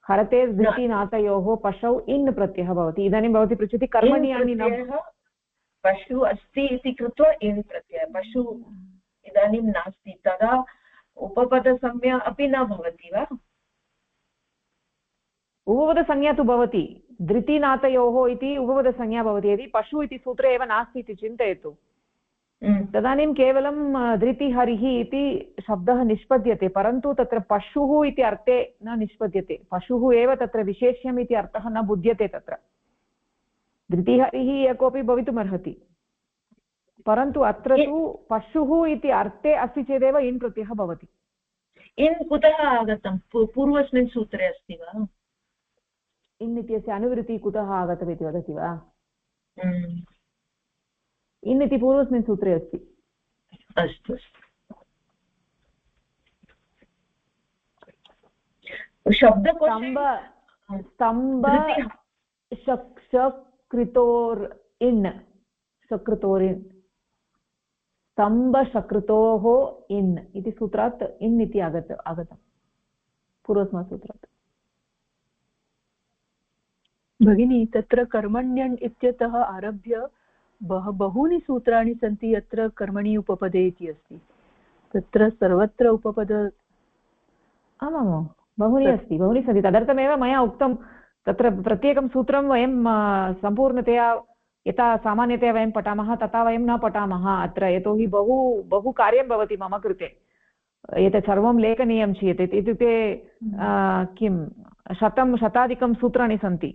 हरते धृति नातयोः पशौ इण् प्रत्ययः भवति इदानीं भवती पृच्छति कर्मणि अणि न पशु अस्ति इति कृत्वा इण् प्रत्ययः पशु इदानीं नास्ति तदा उपपदसंज्ञा अपि न भवति वा उपपदसंज्ञा तु भवति धृतिनातयोः इति उपपदसंज्ञा भवति यदि पशु इति सूत्रे एव नास्ति इति चिन्तयतु तदानीं केवलं धृतिहरिः इति शब्दः निष्पद्यते परन्तु तत्र पशुः इति अर्थे न निष्पद्यते पशुः एव तत्र विशेष्यम् इति अर्थः न बुध्यते तत्र धृतिहरिः यः कोऽपि भवितुमर्हति परन्तु अत्र तु पशुः इति अर्थे अस्ति चेदेव इन् प्रत्ययः भवति इन् कुतः आगतं पूर्वस्मिन् सूत्रे अस्ति वा इन् इत्यस्य अनुवृत्तिः कुतः आगतम् इति वदति वा इन् इति पूर्वस्मिन् सूत्रे अस्ति अस्तु स्तम्भ शकृतोर् इन् शकृतोरिन् स्तम्भशकृतोः इन् इति सूत्रात् इन् इति आगतं पूर्वस्मात् सूत्रात् भगिनी तत्र कर्मण्यण् इत्यतः आरभ्य बहूनि सूत्राणि सन्ति यत्र कर्मणि उपपदे इति अस्ति तत्र सर्वत्र उपपद आमां बहूनि अस्ति बहूनि सन्ति तदर्थमेव मया उक्तं तत्र प्रत्येकं सूत्रं वयं सम्पूर्णतया यथा सामान्यतया वयं पठामः तथा वयं न पठामः अत्र यतोहि बहु कार्यं भवति मम कृते एतत् सर्वं लेखनीयं चेत् इत्युक्ते किं शताधिकं सूत्राणि सन्ति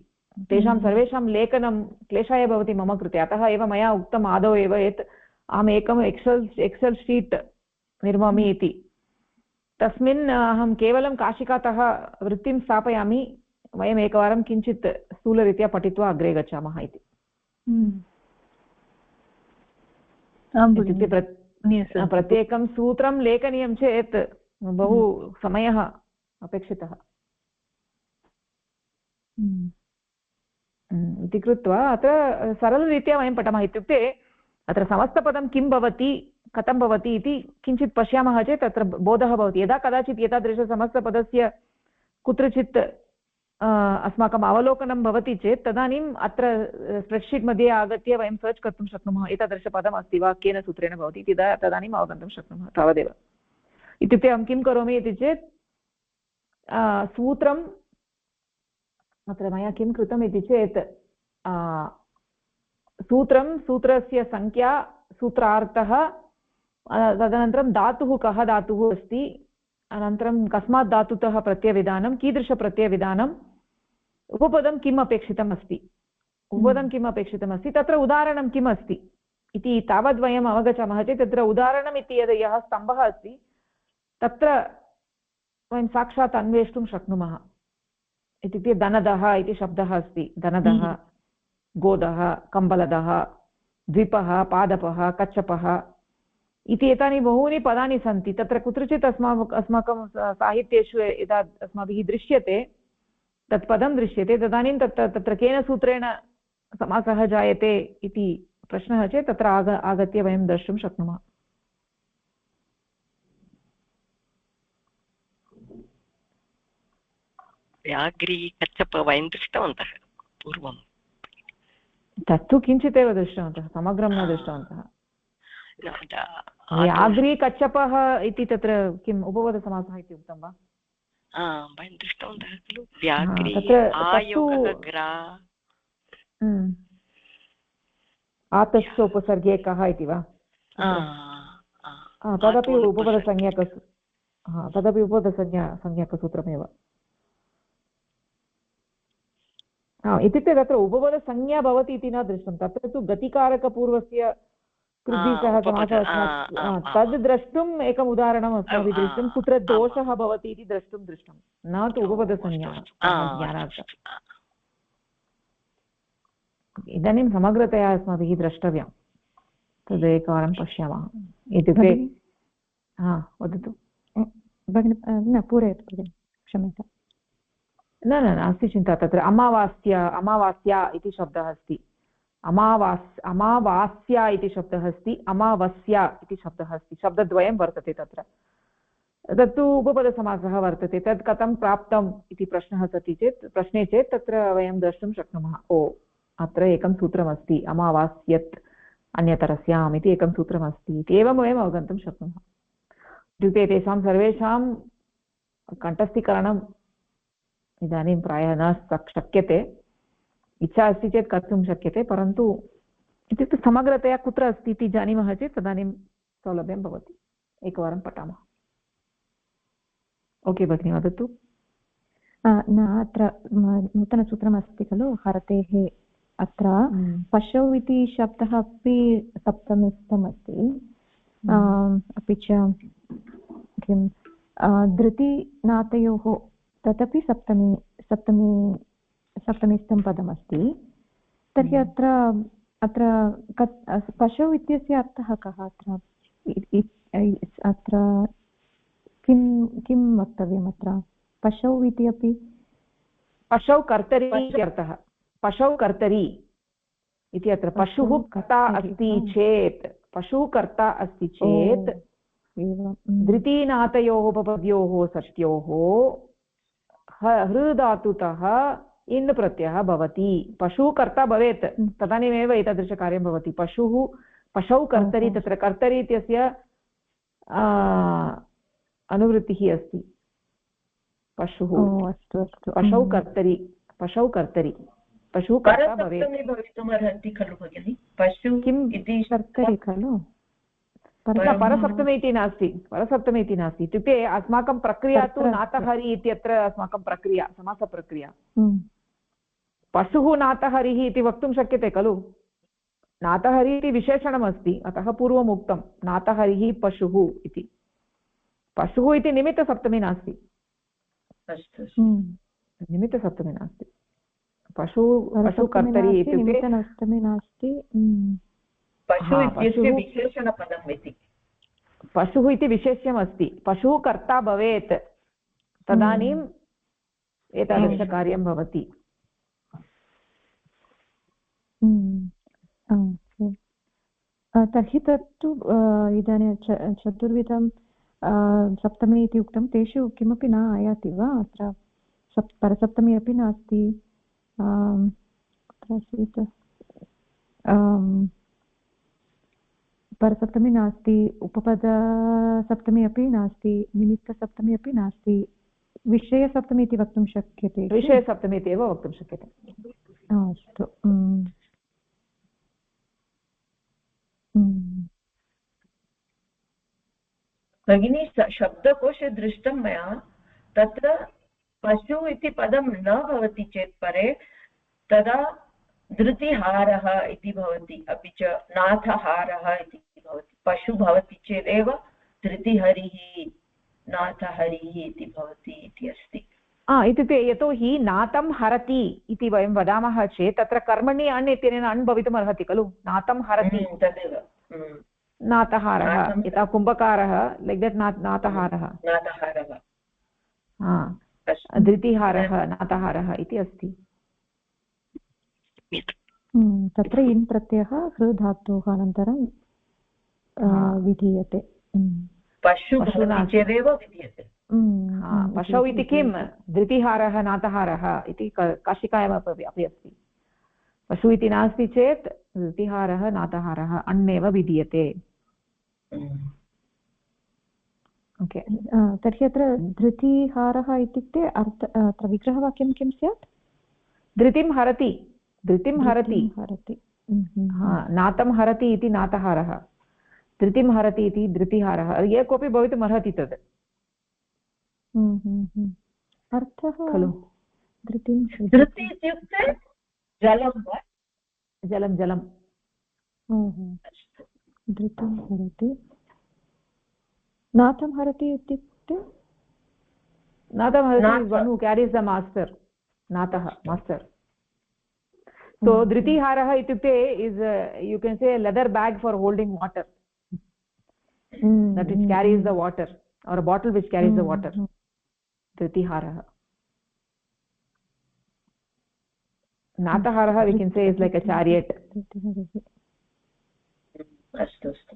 तेषां सर्वेषां लेखनं क्लेशाय भवति मम कृते अतः एव मया उक्तम् आदौ एव यत् अहम् एकम् एक्सेल् शीट् निर्मामि इति तस्मिन् अहं केवलं काशिकातः वृत्तिं स्थापयामि वयम् एकवारं किञ्चित् स्थूलरीत्या पठित्वा अग्रे गच्छामः इति इत्युक्ते प्रत्येकं सूत्रं लेखनीयं चेत् बहु समयः अपेक्षितः इति कृत्वा अत्र सरलरीत्या वयं पठामः इत्युक्ते अत्र समस्तपदं किं भवति कथं भवति इति किञ्चित् पश्यामः चेत् तत्र बोधः भवति यदा कदाचित् एतादृशसमस्तपदस्य कुत्रचित् अस्माकम् अवलोकनं भवति चेत् तदानीम् अत्र स्प्रेड्शीट् मध्ये आगत्य वयं सर्च् कर्तुं शक्नुमः एतादृशपदम् अस्ति वा केन सूत्रेण भवति इति तदानीम् अवगन्तुं शक्नुमः तावदेव इत्युक्ते अहं किं करोमि इति चेत् सूत्रम् अत्र मया किं कृतम् इति चेत् सूत्रस्य संख्या सूत्रार्थः तदनन्तरं धातुः कः धातुः अस्ति अनन्तरं कस्मात् धातुतः प्रत्ययविधानं कीदृशप्रत्ययविधानम् उपपदं किम् अपेक्षितम् अस्ति उपपदं किम् अपेक्षितम् अस्ति तत्र उदाहरणं किम् अस्ति इति तावद् वयम् अवगच्छामः चेत् तत्र उदाहरणम् इति यः स्तम्भः अस्ति तत्र वयं साक्षात् अन्वेष्टुं शक्नुमः इत्युक्ते धनदः इति शब्दः अस्ति धनदः गोदः कम्बलदः द्विपः पादपः कच्छपः इति एतानि बहूनि पदानि सन्ति तत्र कुत्रचित् अस्माकं साहित्येषु यदा अस्माभिः दृश्यते तत् पदं दृश्यते तदानीं तत्र केन सूत्रेण समासः जायते इति प्रश्नः चेत् तत्र आगत्य वयं द्रष्टुं शक्नुमः व्याघ्री कच्छप वयं दृष्टवन्तः पूर्वं तत्तु किञ्चिदेव दृष्टवन्तः समग्रं न दृष्टवन्तः व्याघ्री कच्छपः इति तत्र किम् उपपदसमासः इति उक्तं वा वयं दृष्टवन्तः खलु व्याघ्री आयोगः ग्रा आतस्य उपसर्गे कः इति वा तदपि उपपदसंज्ञकसूत्रमेव इत्युक्ते तत्र उपपदसंज्ञा भवति इति न दृष्टं तत्र तु गतिकारकपूर्वस्य कृति सह समासः तद् द्रष्टुम् एकम् उदाहरणम् अस्माभिः दृष्टं कुत्र दोषः भवति इति दृष्टं न तु उपपदसंज्ञा ज्ञानार्थम् इदानीं समग्रतया अस्माभिः द्रष्टव्यं तद् एकवारं पश्यामः इत्युक्ते हा वदतु भगिनि न पूरयतु भगिनि क्षम्यतां न न नास्ति चिन्ता तत्र अमावास्या इति शब्दः अस्ति अमावास्या इति शब्दः अस्ति अमावस्या इति शब्दः अस्ति शब्दद्वयं वर्तते तत्र तत्तु उपपदसमासः वर्तते तत् कथं प्राप्तम् इति प्रश्ने चेत् तत्र वयं द्रष्टुं शक्नुमः ओ अत्र एकं सूत्रमस्ति अमावास्यत् अन्यतरस्याम् इति एकं सूत्रमस्ति इति एवं वयम् अवगन्तुं शक्नुमः इत्युक्ते तेषां सर्वेषां कण्ठस्थीकरणम् इदानीं प्रायः न शक्यते इच्छा अस्ति चेत् कर्तुं शक्यते परन्तु इत्युक्ते समग्रतया कुत्र अस्ति इति जानीमः चेत् तदानीं सौलभ्यं भवति एकवारं पठामः ओके भगिनि वदतु न अत्र नूतनसूत्रमस्ति खलु हरतेः अत्र पशौ इति शब्दः अपि सप्तमीस्थमस्ति अपि च किं धृतिनातयोः तदपि सप्तमीस्थं पदमस्ति तर्हि अत्र पशौ इत्यस्य अर्थः कः अत्र किं वक्तव्यम् अत्र पशौ इति अपि पशौ कर्तरि इत्यर्थः पशौ कर्तरि इति अत्र पशुः कर्ता अस्ति चेत् पशुः कर्ता अस्ति चेत् धृतीनातयोः उपपद्योः सत्योः हृधातुतः इन् प्रत्ययः भवति पशुः कर्ता भवेत् तदानीमेव एतादृशकार्यं भवति पशौ कर्तरि तत्र कर्तरि इत्यस्य अनुवृत्तिः अस्ति पशुः पशौ कर्तरि पशुः कर्ता भवेत् भवितुमर्हति खलु भगिनि पशु किम् इति कर्तरि खलु परसप्तमी इति नास्ति इत्युक्ते अस्माकं प्रक्रिया तु नातहरि इत्यत्र अस्माकं प्रक्रिया समासप्रक्रिया पशुः नातहरिः इति वक्तुं शक्यते खलु नातहरि इति विशेषणमस्ति अतः पूर्वम् उक्तं नातहरिः पशुः इति पशुः इति निमित्तसप्तमी नास्ति निमित्तसप्तमी नास्ति पशुकर्तरि इत्युक्ते पशुः इति विशेष्यमस्ति पशुः कर्ता भवेत् तदानीम् एतादृशकार्यं भवति तर्हि तत्तु इदानीं चतुर्विधं सप्तमी इति उक्तं तेषु किमपि न आयाति वा अत्र परसप्तमी अपि नास्ति परसप्तमी नास्ति उपपदसप्तमी अपि नास्ति निमित्तसप्तमी अपि नास्ति विषयसप्तमी इति वक्तुं शक्यते विषयसप्तमी इति एव वक्तुं शक्यते अस्तु भगिनी शब्दकोशे दृष्टं मया तत्र पशु इति पदं न भवति चेत् परे तदा धृतिहारः इति भवति अपि च नाथहारः इति भवति पशु भवति चेदेव धृतिहरिः नाथहरिः इति भवति इति अस्ति इत्युक्ते यतोहि नातं हरति इति वयं वदामः चेत् तत्र कर्मणि अण् इत्यनेन अण् भवितुम् अर्हति खलु नातं हरति तदेव नातहारः यथा कुम्भकारः लैक् देट् नातहारः धृतिहारः नातहारः इति अस्ति तत्र इन् प्रत्ययः हृ धातोः अनन्तरं विधीयते पशौ इति किं धृतिहारः नातहारः इति काशिकायामपि अस्ति पशु इति नास्ति चेत् धृतिहारः नातहारः अन्नेव विधीयते ओके तर्हि अत्र धृतिहारः इत्युक्ते अत्र विग्रहवाक्यं किं स्यात् धृतिं हरति नातं हरति इति नातहारः धृतिं हरति इति धृतिहारः ये कोऽपि भवितुम् अर्हति तद् अर्थः खलु धृति इत्युक्ते जलं वा जलं धृतिं हरति नाथं हरति इत्युक्ते नाथं हरति one who carries the master नाथः master so dhritiharah ityukte is you can say a leather bag for holding water that which carries the water or a bottle which carries the water dhritiharah nataharah we can say is like a chariot अस्तु अस्तु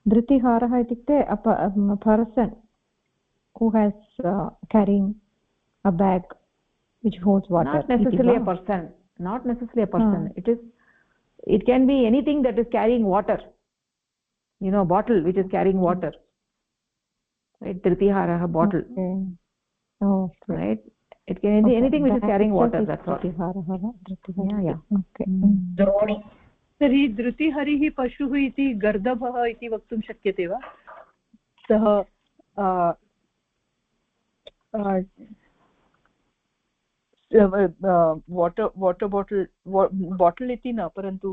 धृतिहारः इत्युक्ते person who has carrying a bag which holds water. Not necessarily a person. It can be anything that is carrying water. You know, bottle which is carrying water. Right, dhritiharah bottle. Right. It can be anything which is carrying water. That's all. Yeah. Okay. द्रोणी. तर्हि धृतिहरिः पशुः इति गर्दभः इति वक्तुं शक्यते वा? सः water bottle इति न, परन्तु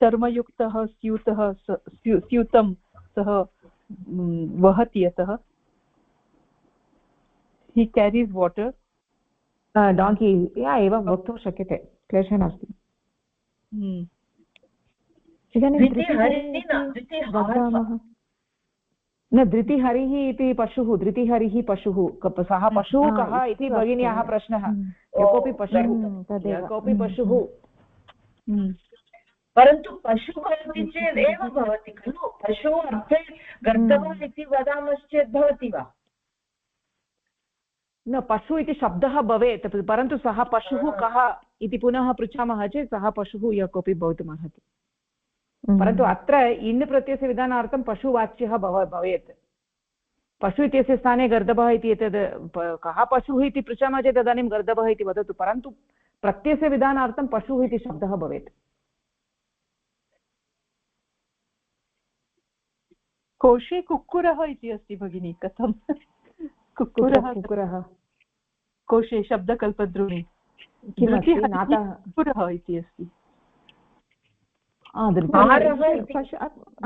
चर्मयुक्तः स्यूतं सः वहति, यतः he carries water. Donkey एवं वक्तुं शक्यते, क्लेशः नास्ति. न धृतिहरिः इति पशुः, धृतिहरिः पशुः, सः पशुः कः इति भगिन्याः प्रश्नः. कोऽपि पशुः परन्तु पशुः इति चेत् एव भवति खलु, पशुः अर्थे गर्दभः इति वदामश्चेत् भवति वा? न, पशु इति शब्दः भवेत्, परन्तु सः पशुः कः इति पुनः पृच्छामः चेत् सः पशुः यः कोऽपि भवितुमर्हति. परन्तु अत्र इन् प्रत्ययस्य विधानार्थं पशुवाच्यः भवेत्. पशु इत्यस्य स्थाने गर्दभः इति एतद् कः पशुः इति पृच्छामः चेत् तदानीं गर्दभः इति वदतु, परन्तु प्रत्ययस्य विधानार्थं पशुः इति शब्दः भवेत्. कोशे कुक्कुरः इति अस्ति भगिनी, कथं? कुक्कुरः कोशे शब्दकल्पद्रुमि कुक्कुरः इति अस्ति.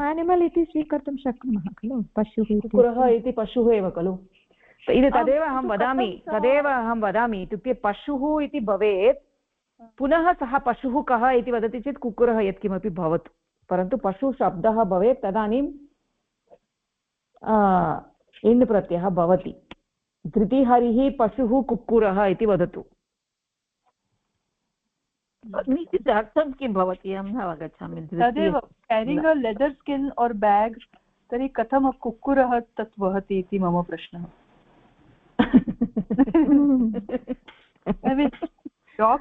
एनिमल् इति स्वीकर्तुं शक्नुमः खलु, पशुः कुक्कुरः इति पशुः एव खलु. तदेव अहं वदामि इत्युक्ते पशुः इति भवेत्, पुनः सः पशुः कः इति वदति चेत् कुक्कुरः यत्किमपि भवतु, परन्तु पशु शब्दः भवेत्, तदानीं इण् प्रत्ययः भवति. धृतिहरिः पशुः कुक्कुरः इति वदतु. अर्थं किं भवति, अहं न अवगच्छामि. तदेव केरिङ्ग् अ लेदर् स्किन् और् बेग्, तर्हि कथं कुक्कुरः तत् वहति इति मम प्रश्नः. Dog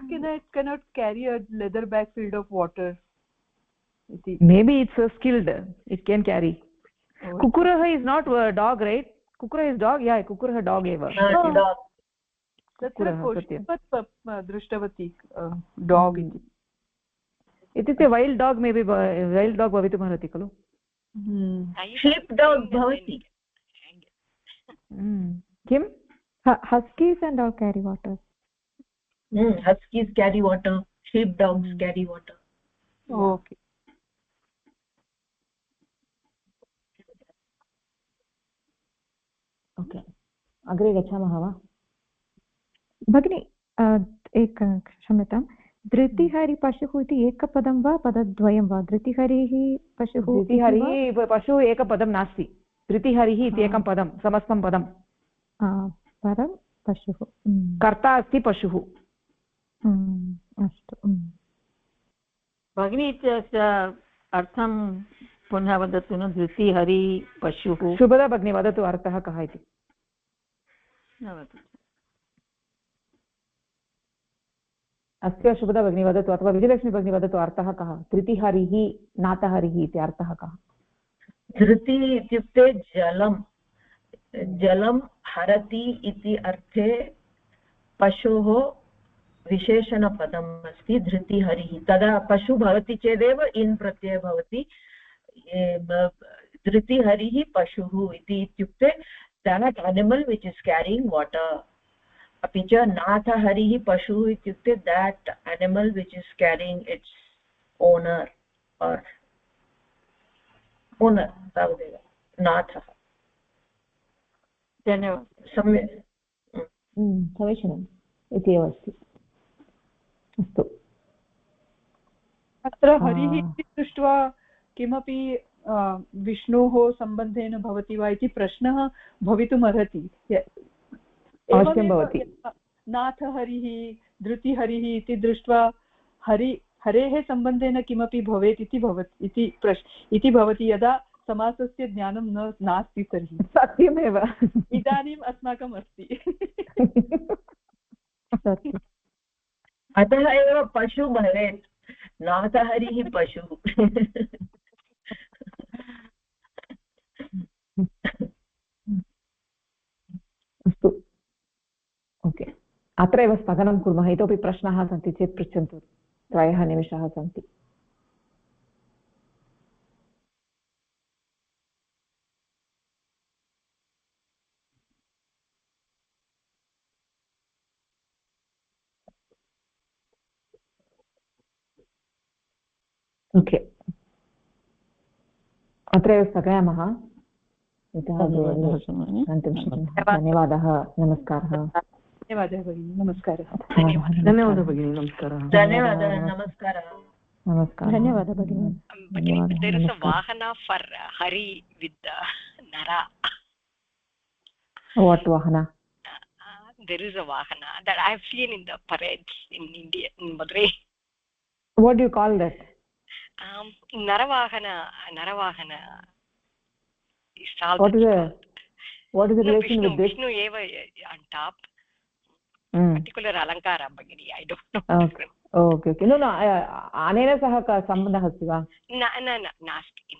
cannot carry a leather bag filled of water. Maybe it's skilled, it can carry. Kukurah is not a dog, right? Kukurah is dog. Yeah, kukurah dog eva. तत्र दृष्टवती डाग् इति. इत्युक्ते वैल्ड् डाग् मे बि wild dog भवितुमर्हति खलु. Sheep dog भवति. किं? Huskies and all carry water. Huskies carry water. Sheep dogs carry water. Okay. Okay. अग्रे गच्छामः वा? भगिनी क्षम्यतां, धृतिहरि पशुः इति एकपदं वा पदद्वयं वा? धृतिहरिः पशुः, धृतिहरिः पशुः एकपदं नास्ति. धृतिहरिः इति एकं पदं, समस्तं पदं. परं पशुः, कर्ता अस्ति पशुः. अस्तु भगिनी, इत्यस्य अर्थं पुनः वदतु न. धृतिहरि पशुः. शुभदा भगिनी वदतु अर्थः कः इति. अस्ति वा शुभदा भगिनी वदतु, अथवा विजयलक्ष्मी भगिनी वदतु अर्थः कः. धृतिहरिः नातहरिः इति अर्थः कः? धृति इत्युक्ते जलं, जलं हरति इति अर्थे पशोः विशेषणपदम् अस्ति धृतिहरिः. तदा पशु भवति चेदेव इन् प्रत्ययः भवति. धृतिहरिः पशुः इति इत्युक्ते that animal which is carrying water. अपि च नाथहरिः पशुः इत्युक्ते that animal which is carrying its owner or owner, तावदेव नाथः. धन्यवादः. सम्यक्, समीचीनम् इति एव अस्ति. अस्तु अत्र हरिः इति दृष्ट्वा किमपि विष्णोः सम्बन्धेन भवति वा इति प्रश्नः भवितुमर्हति। अवश्यं भवति। नाथहरिः धृतिहरिः इति दृष्ट्वा हरेः सम्बन्धेन किमपि भवेत् इति भवति यदा समासस्य ज्ञानं नास्ति तर्हि। सत्यमेव इदानीम् अस्माकम् अस्ति। अतः एव पशु भवेत्, नाथहरिः पशुः। अस्तु ओके, अत्र एव स्थगनं कुर्मः। इतोपि प्रश्नाः सन्ति चेत् पृच्छन्तु, 3 निमिषाः सन्ति। ओके, अत्र एव स्थगयामः। धन्यवादः, नमस्कारः। धन्यवादः भगिनी, नमस्कारः। धन्यवादः भगिनी, नमस्कारः। धन्यवादः, नमस्कारः। नमस्कारः, धन्यवादः भगिनी। There is a vahana for Hari with Nara. What vahana? There is a vahana that I have seen in the parades in India, in Madurai. What do you call that? Naravahana is all. What is the relation with this? Vishnu eva on top. Particular alankara bagini, I don't know. Okay. No, anena सह सम्बन्धः अस्ति वा? नास्ति।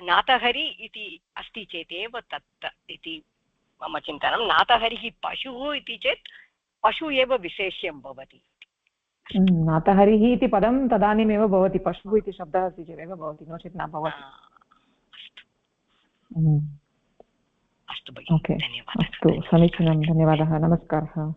नाथहरि इति अस्ति चेत् एव तत् इति मम चिन्तनं। नाथहरिः पशुः इति चेत् पशु एव विशेष्यं भवति। नाथहरिः इति पदं तदानीमेव भवति, पशुः इति शब्दः अस्ति चेदेव भवति, नो चेत् न भवति। अस्तु भगिनि, ओके, धन्यवादः। अस्तु, समीचीनं, धन्यवादः, नमस्कारः।